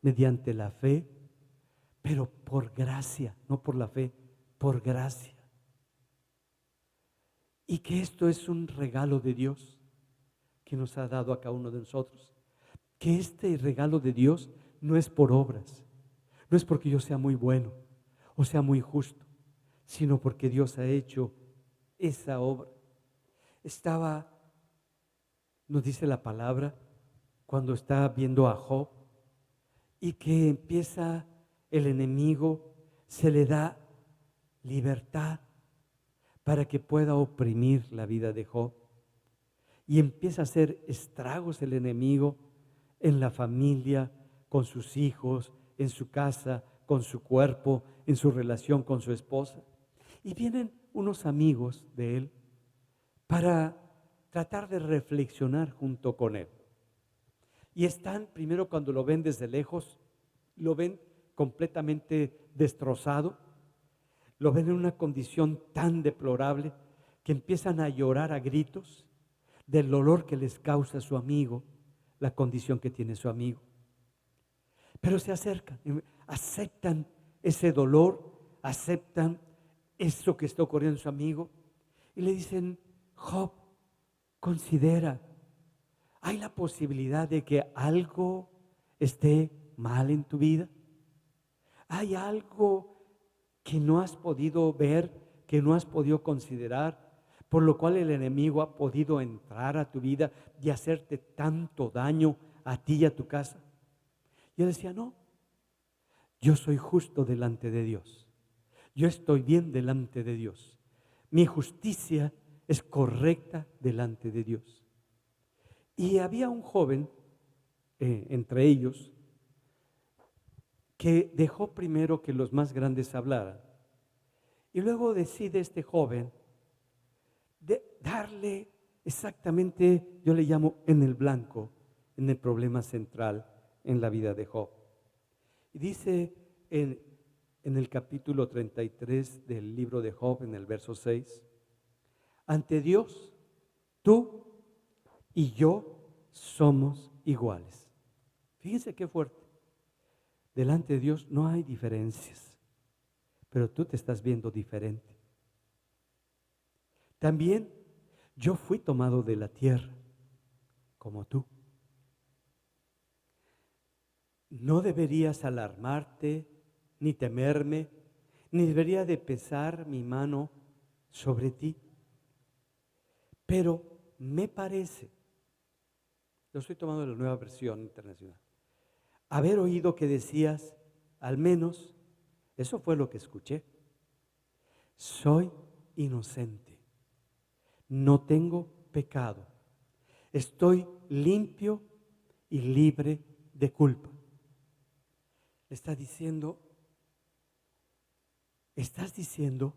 Speaker 1: mediante la fe, pero por gracia, no por la fe, por gracia. Y que esto es un regalo de Dios que nos ha dado a cada uno de nosotros. Que este regalo de Dios no es por obras, no es porque yo sea muy bueno o sea muy justo, sino porque Dios ha hecho esa obra. Nos dice la palabra, cuando está viendo a Job y que empieza el enemigo, se le da libertad para que pueda oprimir la vida de Job. Y empieza a hacer estragos el enemigo en la familia, con sus hijos, en su casa, con su cuerpo, en su relación con su esposa. Y vienen unos amigos de él para tratar de reflexionar junto con él. Y están, primero cuando lo ven desde lejos, lo ven completamente destrozado, lo ven en una condición tan deplorable que empiezan a llorar a gritos del dolor que les causa su amigo, la condición que tiene su amigo. Pero se acercan, aceptan ese dolor, aceptan eso que está ocurriendo en su amigo y le dicen: Job, considera, ¿hay la posibilidad de que algo esté mal en tu vida? ¿Hay algo que no has podido ver, que no has podido considerar, por lo cual el enemigo ha podido entrar a tu vida y hacerte tanto daño a ti y a tu casa? Y él decía: no, yo soy justo delante de Dios. Yo estoy bien delante de Dios. Mi justicia es correcta delante de Dios. Y había un joven entre ellos que dejó primero que los más grandes hablaran. Y luego decide este joven darle exactamente, yo le llamo en el blanco, en el problema central en la vida de Job. Y dice en el capítulo 33 del libro de Job, en el verso 6, ante Dios, tú y yo somos iguales. Fíjense qué fuerte. Delante de Dios no hay diferencias, pero tú te estás viendo diferente. También yo fui tomado de la tierra, como tú. No deberías alarmarte, ni temerme, ni debería de pesar mi mano sobre ti. Pero me parece, yo estoy tomando de la Nueva Versión Internacional, haber oído que decías, al menos, eso fue lo que escuché: soy inocente, no tengo pecado, estoy limpio y libre de culpa. Le está diciendo, estás diciendo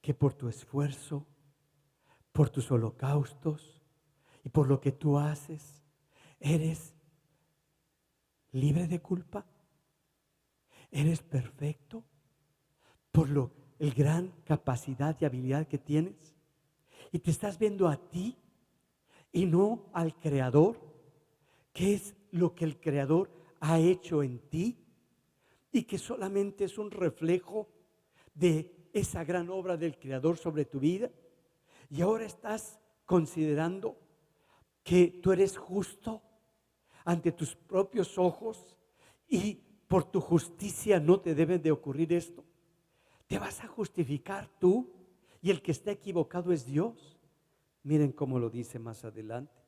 Speaker 1: que por tu esfuerzo, por tus holocaustos y por lo que tú haces, eres libre de culpa, eres perfecto por el gran capacidad y habilidad que tienes, y te estás viendo a ti y no al Creador, que es lo que el Creador ha hecho en ti y que solamente es un reflejo de esa gran obra del Creador sobre tu vida. Y ahora estás considerando que tú eres justo ante tus propios ojos y por tu justicia no te debe de ocurrir esto. ¿Te vas a justificar tú y el que está equivocado es Dios? Miren cómo lo dice más adelante,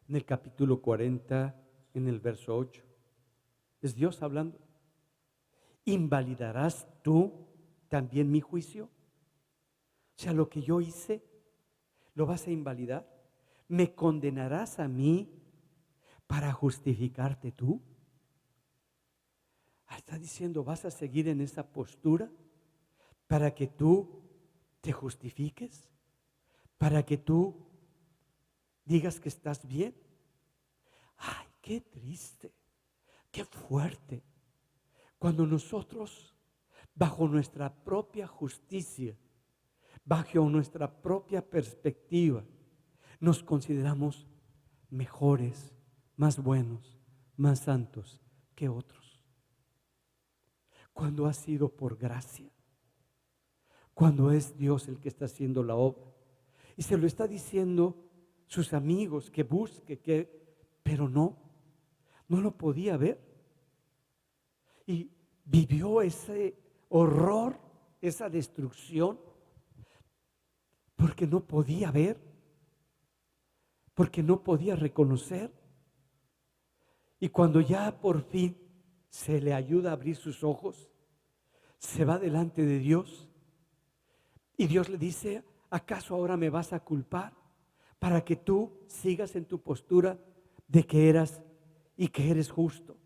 Speaker 1: en el capítulo 40, en el verso 8. Es Dios hablando. ¿Invalidarás tú también mi juicio? O sea, lo que yo hice, ¿lo vas a invalidar? ¿Me condenarás a mí para justificarte tú? Está diciendo, ¿vas a seguir en esa postura para que tú te justifiques? ¿Para que tú digas que estás bien? Ay, qué triste, qué fuerte. Cuando nosotros, bajo nuestra propia justicia, bajo nuestra propia perspectiva, nos consideramos mejores, más buenos, más santos que otros. Cuando ha sido por gracia, cuando es Dios el que está haciendo la obra. Y se lo está diciendo sus amigos que busque, pero no lo podía ver. Y vivió ese horror, esa destrucción, porque no podía ver, porque no podía reconocer. Y cuando ya por fin se le ayuda a abrir sus ojos, se va delante de Dios y Dios le dice: ¿acaso ahora me vas a culpar para que tú sigas en tu postura de que eras y que eres justo?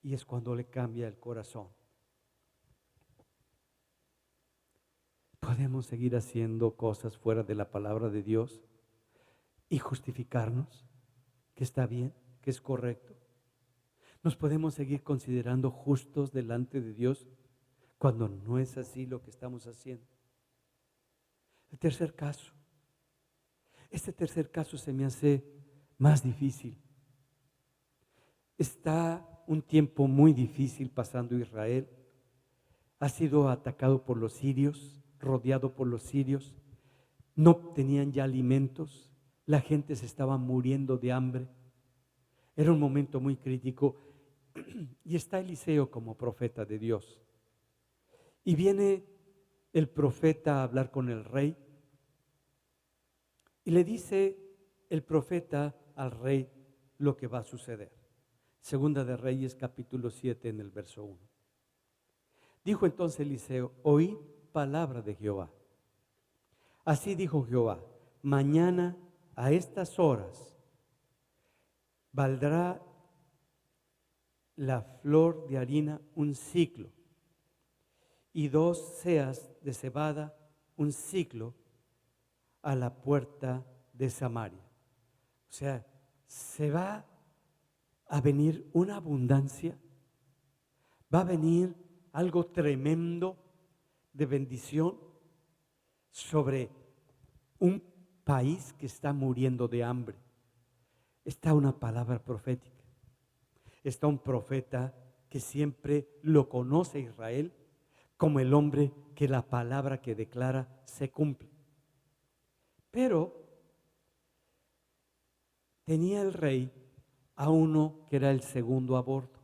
Speaker 1: Y es cuando le cambia el corazón. ¿Podemos seguir haciendo cosas fuera de la palabra de Dios y justificarnos que está bien, que es correcto? ¿Nos podemos seguir considerando justos delante de Dios cuando no es así lo que estamos haciendo? El tercer caso. Este tercer caso se me hace más difícil. Está un tiempo muy difícil pasando Israel. ha sido atacado por los sirios, rodeado por los sirios. No tenían ya alimentos, la gente se estaba muriendo de hambre. Era un momento muy crítico y está Eliseo como profeta de Dios. Y viene el profeta a hablar con el rey y le dice el profeta al rey lo que va a suceder. Segunda de Reyes capítulo 7 en el verso 1. Dijo entonces Eliseo: oí palabra de Jehová. Así dijo Jehová: mañana a estas horas valdrá la flor de harina un siclo y 2 seas de cebada un siclo a la puerta de Samaria. O sea, se va a venir una abundancia, va a venir algo tremendo de bendición sobre un país que está muriendo de hambre. Está una palabra profética. Está un profeta que siempre lo conoce Israel como el hombre que la palabra que declara se cumple. Pero tenía el rey a uno que era el segundo a bordo.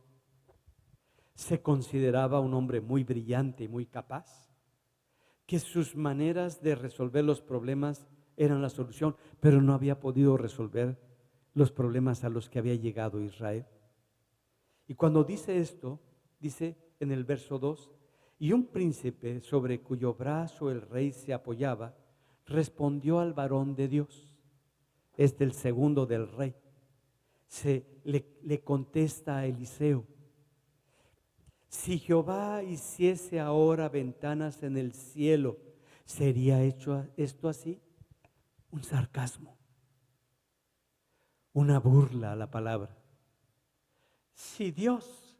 Speaker 1: Se consideraba un hombre muy brillante y muy capaz, que sus maneras de resolver los problemas eran la solución, pero no había podido resolver los problemas a los que había llegado Israel. Y cuando dice esto, dice en el verso 2, y un príncipe sobre cuyo brazo el rey se apoyaba, respondió al varón de Dios. Este el segundo del rey. Le contesta a Eliseo: si Jehová hiciese ahora ventanas en el cielo, ¿sería hecho esto así? Un sarcasmo, una burla a la palabra. Si Dios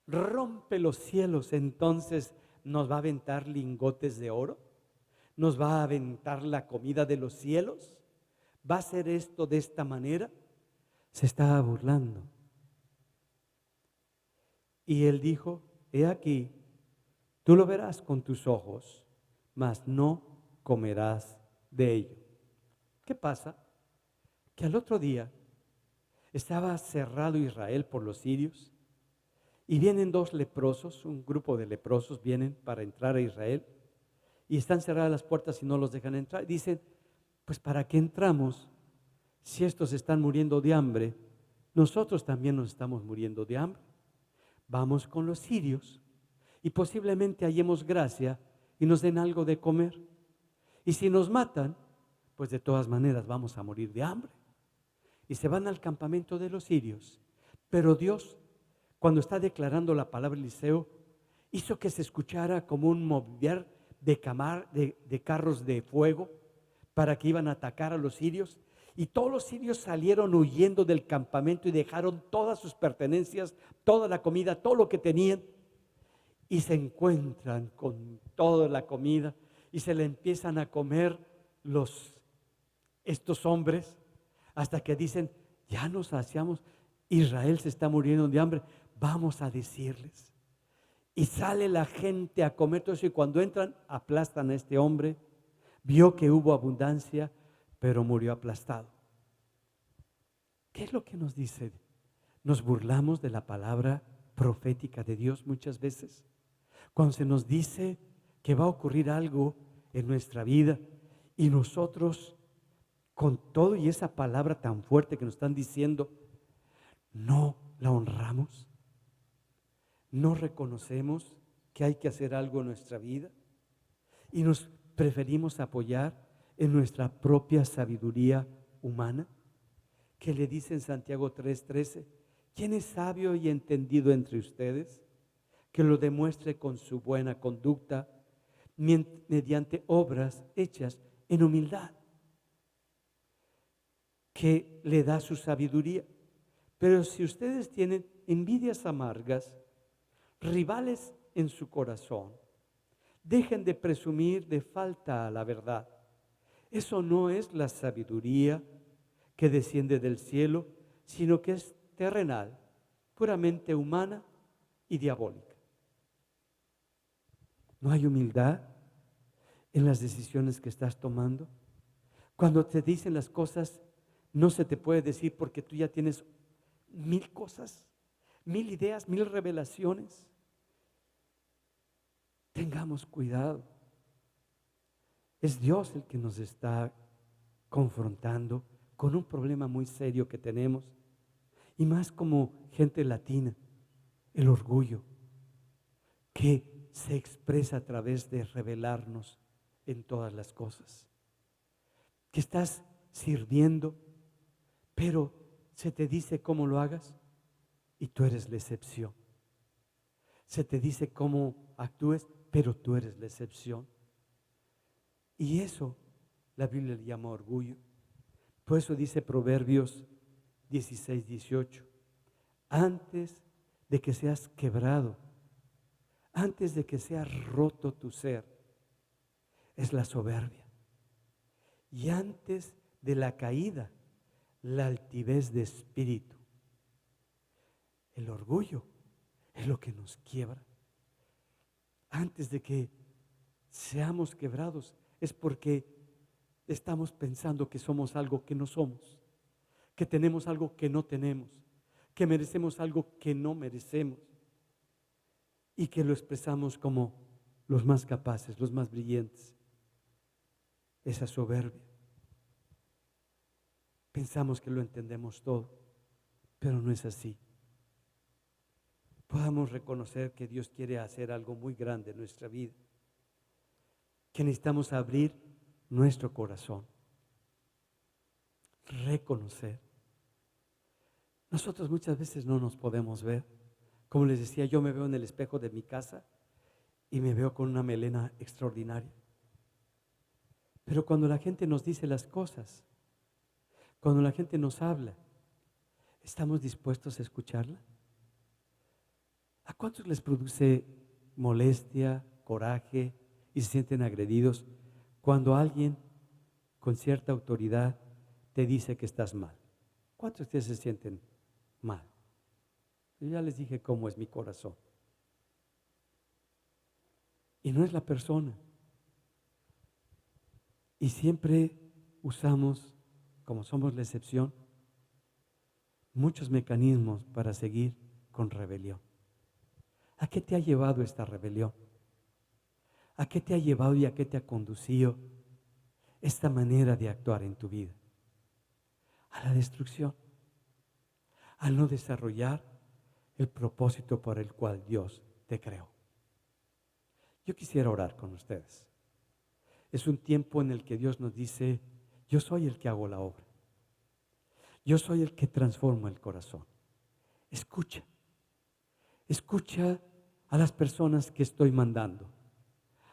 Speaker 1: rompe los cielos, entonces ¿nos va a aventar lingotes de oro? ¿Nos va a aventar la comida de los cielos? ¿Va a hacer esto de esta manera? Se estaba burlando. Y él dijo: he aquí, tú lo verás con tus ojos, mas no comerás de ello. ¿Qué pasa? Que al otro día estaba cerrado Israel por los sirios y vienen 2 leprosos, un grupo de leprosos vienen para entrar a Israel y están cerradas las puertas y no los dejan entrar. Dicen: pues ¿para qué entramos si estos están muriendo de hambre? Nosotros también nos estamos muriendo de hambre. Vamos con los sirios y posiblemente hallemos gracia y nos den algo de comer. Y si nos matan, pues de todas maneras vamos a morir de hambre. Y se van al campamento de los sirios. Pero Dios, cuando está declarando la palabra Eliseo, hizo que se escuchara como un mover de carros de fuego para que iban a atacar a los sirios. Y todos los sirios salieron huyendo del campamento y dejaron todas sus pertenencias, toda la comida, todo lo que tenían. Y se encuentran con toda la comida y se la empiezan a comer estos hombres hasta que dicen: ya nos saciamos, Israel se está muriendo de hambre, vamos a decirles. Y sale la gente a comer todo eso y cuando entran aplastan a este hombre. Vio que hubo abundancia, pero murió aplastado. ¿Qué es lo que nos dice? Nos burlamos de la palabra profética de Dios muchas veces. Cuando se nos dice que va a ocurrir algo en nuestra vida y nosotros, con todo y esa palabra tan fuerte que nos están diciendo, no la honramos, no reconocemos que hay que hacer algo en nuestra vida y nos preferimos apoyar en nuestra propia sabiduría humana, que le dice en Santiago 3:13, ¿quién es sabio y entendido entre ustedes? Que lo demuestre con su buena conducta mediante obras hechas en humildad, que le da su sabiduría. Pero si ustedes tienen envidias amargas, rivales en su corazón, dejen de presumir de falta a la verdad. Eso no es la sabiduría que desciende del cielo, sino que es terrenal, puramente humana y diabólica. ¿No hay humildad en las decisiones que estás tomando? Cuando te dicen las cosas, no se te puede decir porque tú ya tienes 1000 cosas, 1000 ideas, 1000 revelaciones. Tengamos cuidado. Es Dios el que nos está confrontando con un problema muy serio que tenemos, y más como gente latina, el orgullo, que se expresa a través de revelarnos en todas las cosas. Que estás sirviendo, pero se te dice cómo lo hagas y tú eres la excepción. Se te dice cómo actúes, pero tú eres la excepción. Y eso la Biblia le llama orgullo. Por eso dice Proverbios 16:18, antes de que seas quebrado, antes de que sea roto tu ser, es la soberbia. Y antes de la caída, la altivez de espíritu. El orgullo es lo que nos quiebra. Antes de que seamos quebrados, es porque estamos pensando que somos algo que no somos, que tenemos algo que no tenemos, que merecemos algo que no merecemos, y que lo expresamos como los más capaces, los más brillantes. Esa soberbia. Pensamos que lo entendemos todo, pero no es así. Podamos reconocer que Dios quiere hacer algo muy grande en nuestra vida, que necesitamos abrir nuestro corazón, reconocer. Nosotros muchas veces no nos podemos ver. Como les decía, yo me veo en el espejo de mi casa y me veo con una melena extraordinaria. Pero cuando la gente nos dice las cosas, cuando la gente nos habla, ¿estamos dispuestos a escucharla? ¿A cuántos les produce molestia, coraje y se sienten agredidos cuando alguien con cierta autoridad te dice que estás mal? ¿Cuántos de ustedes se sienten mal? Yo ya les dije cómo es mi corazón. Y no es la persona. Y siempre usamos, como somos la excepción, muchos mecanismos para seguir con rebelión. ¿A qué te ha llevado esta rebelión? ¿A qué te ha llevado y a qué te ha conducido esta manera de actuar en tu vida? A la destrucción, al no desarrollar el propósito por el cual Dios te creó. Yo quisiera orar con ustedes. Es un tiempo en el que Dios nos dice, yo soy el que hago la obra. Yo soy el que transforma el corazón. Escucha. Escucha a las personas que estoy mandando,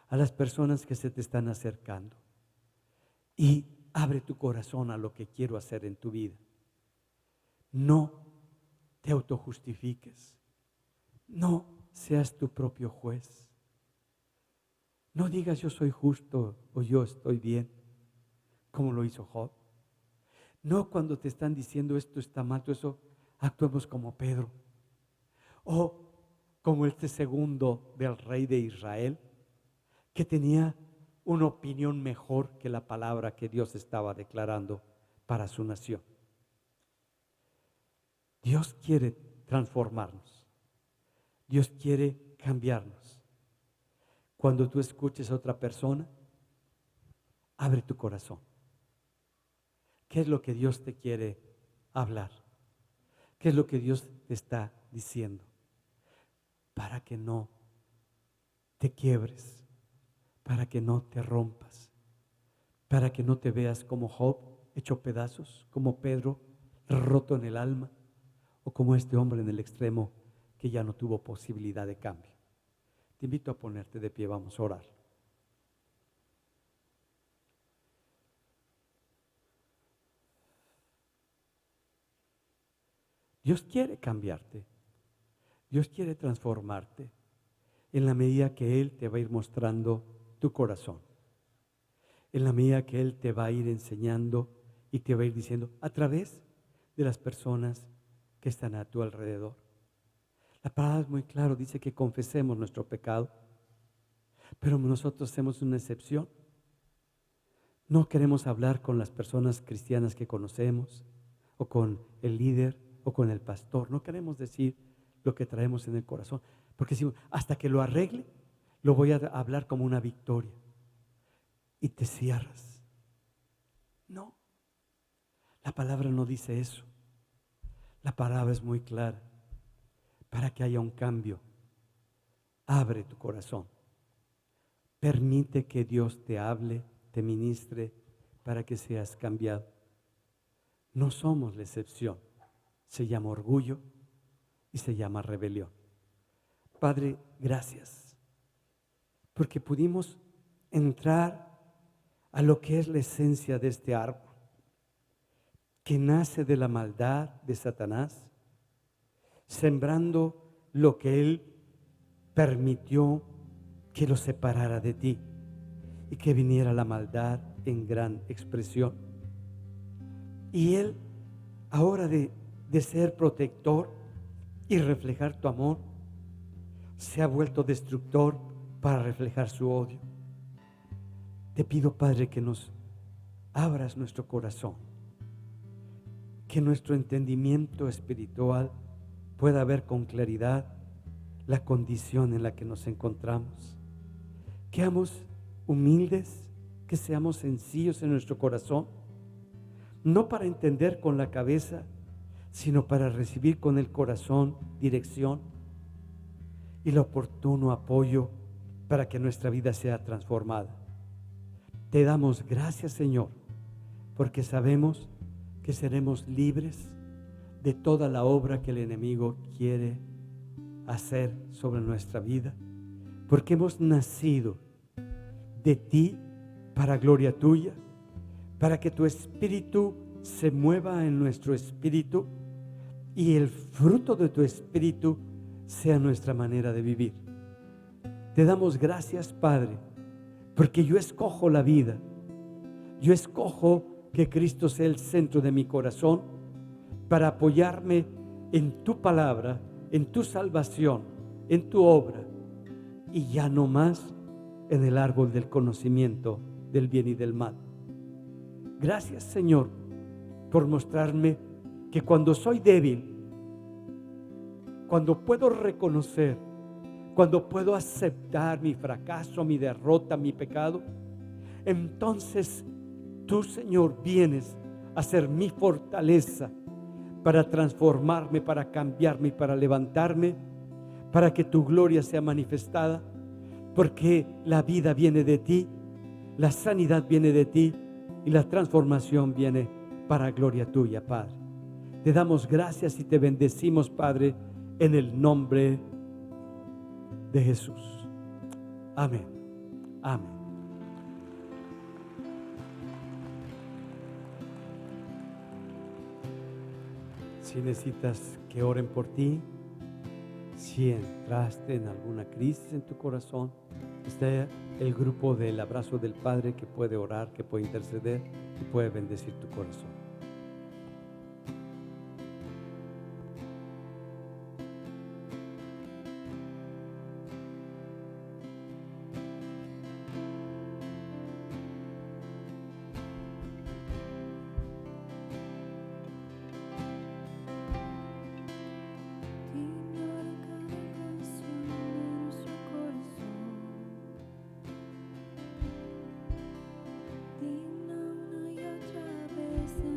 Speaker 1: a las personas que se te están acercando, y abre tu corazón a lo que quiero hacer en tu vida. No te autojustifiques, no seas tu propio juez. No digas yo soy justo o yo estoy bien, como lo hizo Job. No, cuando te están diciendo esto está mal, todo eso, actuemos como Pedro. O como este segundo del rey de Israel, que tenía una opinión mejor que la palabra que Dios estaba declarando para su nación. Dios quiere transformarnos. Dios quiere cambiarnos. Cuando tú escuches a otra persona, abre tu corazón. ¿Qué es lo que Dios te quiere hablar? ¿Qué es lo que Dios te está diciendo? Para que no te quiebres, para que no te rompas, para que no te veas como Job, hecho pedazos, como Pedro, roto en el alma, o como este hombre en el extremo que ya no tuvo posibilidad de cambio. Te invito a ponerte de pie, vamos a orar. Dios quiere cambiarte, Dios quiere transformarte en la medida que Él te va a ir mostrando tu corazón, en la medida que Él te va a ir enseñando y te va a ir diciendo a través de las personas que están a tu alrededor. La palabra es muy clara, dice que confesemos nuestro pecado. Pero nosotros hacemos una excepción. No queremos hablar con las personas cristianas que conocemos, o con el líder, o con el pastor. No queremos decir lo que traemos en el corazón, porque decimos, hasta que lo arregle, lo voy a hablar como una victoria. Y te cierras. No, la palabra no dice eso. La palabra es muy clara. Para que haya un cambio, abre tu corazón. Permite que Dios te hable, te ministre, para que seas cambiado. No somos la excepción. Se llama orgullo y se llama rebelión. Padre, gracias, porque pudimos entrar a lo que es la esencia de este árbol, que nace de la maldad de Satanás, sembrando lo que él permitió que lo separara de ti y que viniera la maldad en gran expresión. Y él, ahora de ser protector y reflejar tu amor, se ha vuelto destructor para reflejar su odio. Te pido, Padre, que nos abras nuestro corazón, que nuestro entendimiento espiritual pueda ver con claridad la condición en la que nos encontramos. Que seamos humildes, que seamos sencillos en nuestro corazón, no para entender con la cabeza, sino para recibir con el corazón dirección y el oportuno apoyo para que nuestra vida sea transformada. Te damos gracias, Señor, porque sabemos que seremos libres de toda la obra que el enemigo quiere hacer sobre nuestra vida, porque hemos nacido de ti para gloria tuya, para que tu espíritu se mueva en nuestro espíritu y el fruto de tu espíritu sea nuestra manera de vivir. Te damos gracias, Padre, porque yo escojo la vida. Yo escojo que Cristo sea el centro de mi corazón para apoyarme en tu palabra, en tu salvación, en tu obra, y ya no más en el árbol del conocimiento del bien y del mal. Gracias, Señor, por mostrarme que cuando soy débil, cuando puedo reconocer, cuando puedo aceptar mi fracaso, mi derrota, mi pecado, entonces tú, Señor, vienes a ser mi fortaleza para transformarme, para cambiarme y para levantarme, para que tu gloria sea manifestada, porque la vida viene de ti, la sanidad viene de ti y la transformación viene para gloria tuya, Padre. Te damos gracias y te bendecimos, Padre, en el nombre de Jesús. Amén. Amén. Si necesitas que oren por ti, si entraste en alguna crisis en tu corazón, está el grupo del abrazo del Padre que puede orar, que puede interceder y puede bendecir tu corazón.
Speaker 2: Digna una y otra vez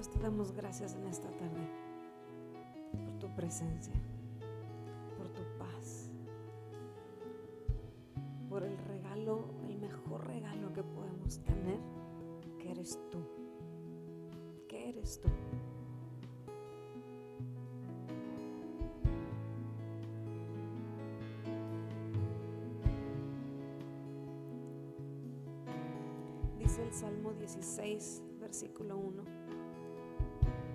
Speaker 2: Dios, te damos gracias en esta tarde por tu presencia, por tu paz, por el regalo, el mejor regalo que podemos tener, que eres tú. ¿Qué eres tú? Dice el Salmo 16, versículo 1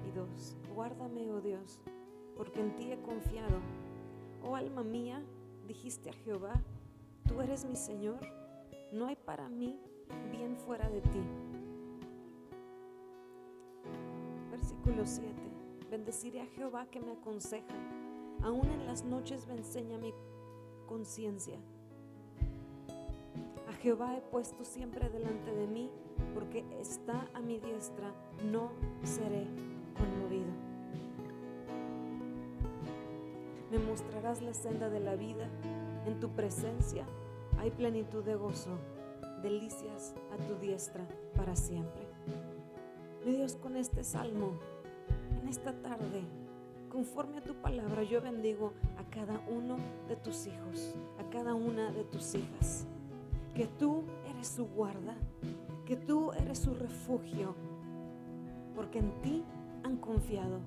Speaker 2: y 2. Guárdame, oh Dios, porque en ti he confiado. Oh alma mía, dijiste a Jehová, tú eres mi Señor, no hay para mí bien fuera de ti. Versículo 7. Bendeciré a Jehová que me aconseja, aún en las noches me enseña mi conciencia. A Jehová he puesto siempre delante de mí, porque está a mi diestra, no seré conmovido. Me mostrarás la senda de la vida, en tu presencia hay plenitud de gozo, delicias a tu diestra para siempre. Mi Dios, con este salmo, en esta tarde, conforme a tu palabra, yo bendigo a cada uno de tus hijos, a cada una de tus hijas, que tú eres su guarda, que tú eres su refugio, porque en ti han confiado,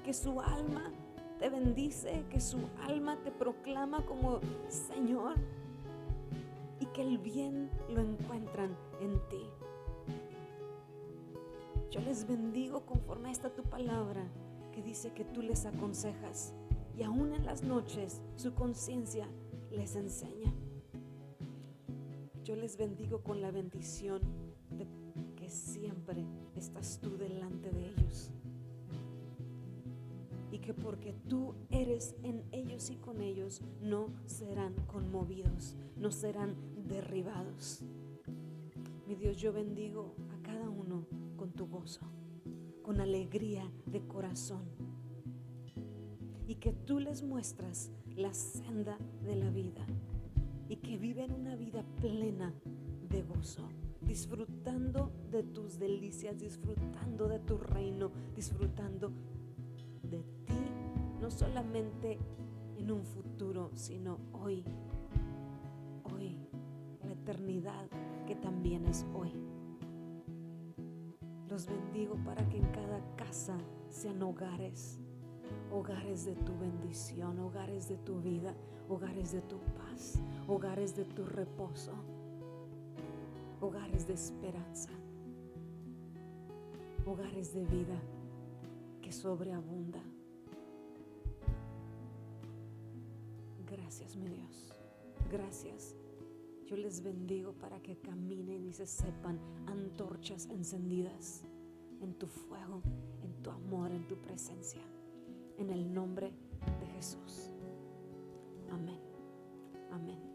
Speaker 2: que su alma te bendice, que su alma te proclama como Señor y que el bien lo encuentran en ti. Yo les bendigo conforme a esta tu palabra que dice que tú les aconsejas y aún en las noches su conciencia les enseña. Yo les bendigo con la bendición de que siempre estás tú delante de ellos y que porque tú eres en ellos y con ellos no serán conmovidos, no serán derribados. Mi Dios, yo bendigo a cada uno con tu gozo, con alegría de corazón, y que tú les muestras la senda de la vida y que viven una vida plena de gozo, disfrutando de tus delicias, disfrutando de tu reino, disfrutando de ti, no solamente en un futuro, sino hoy, la eternidad que también es hoy. Los bendigo para que en cada casa sean hogares de tu bendición, hogares de tu vida, hogares de tu paz, hogares de tu reposo, hogares de esperanza, hogares de vida que sobreabunda. Gracias, mi Dios, gracias. Yo les bendigo para que caminen y se sepan antorchas encendidas en tu fuego, en tu amor, en tu presencia. En el nombre de Jesús. Amén. Amén.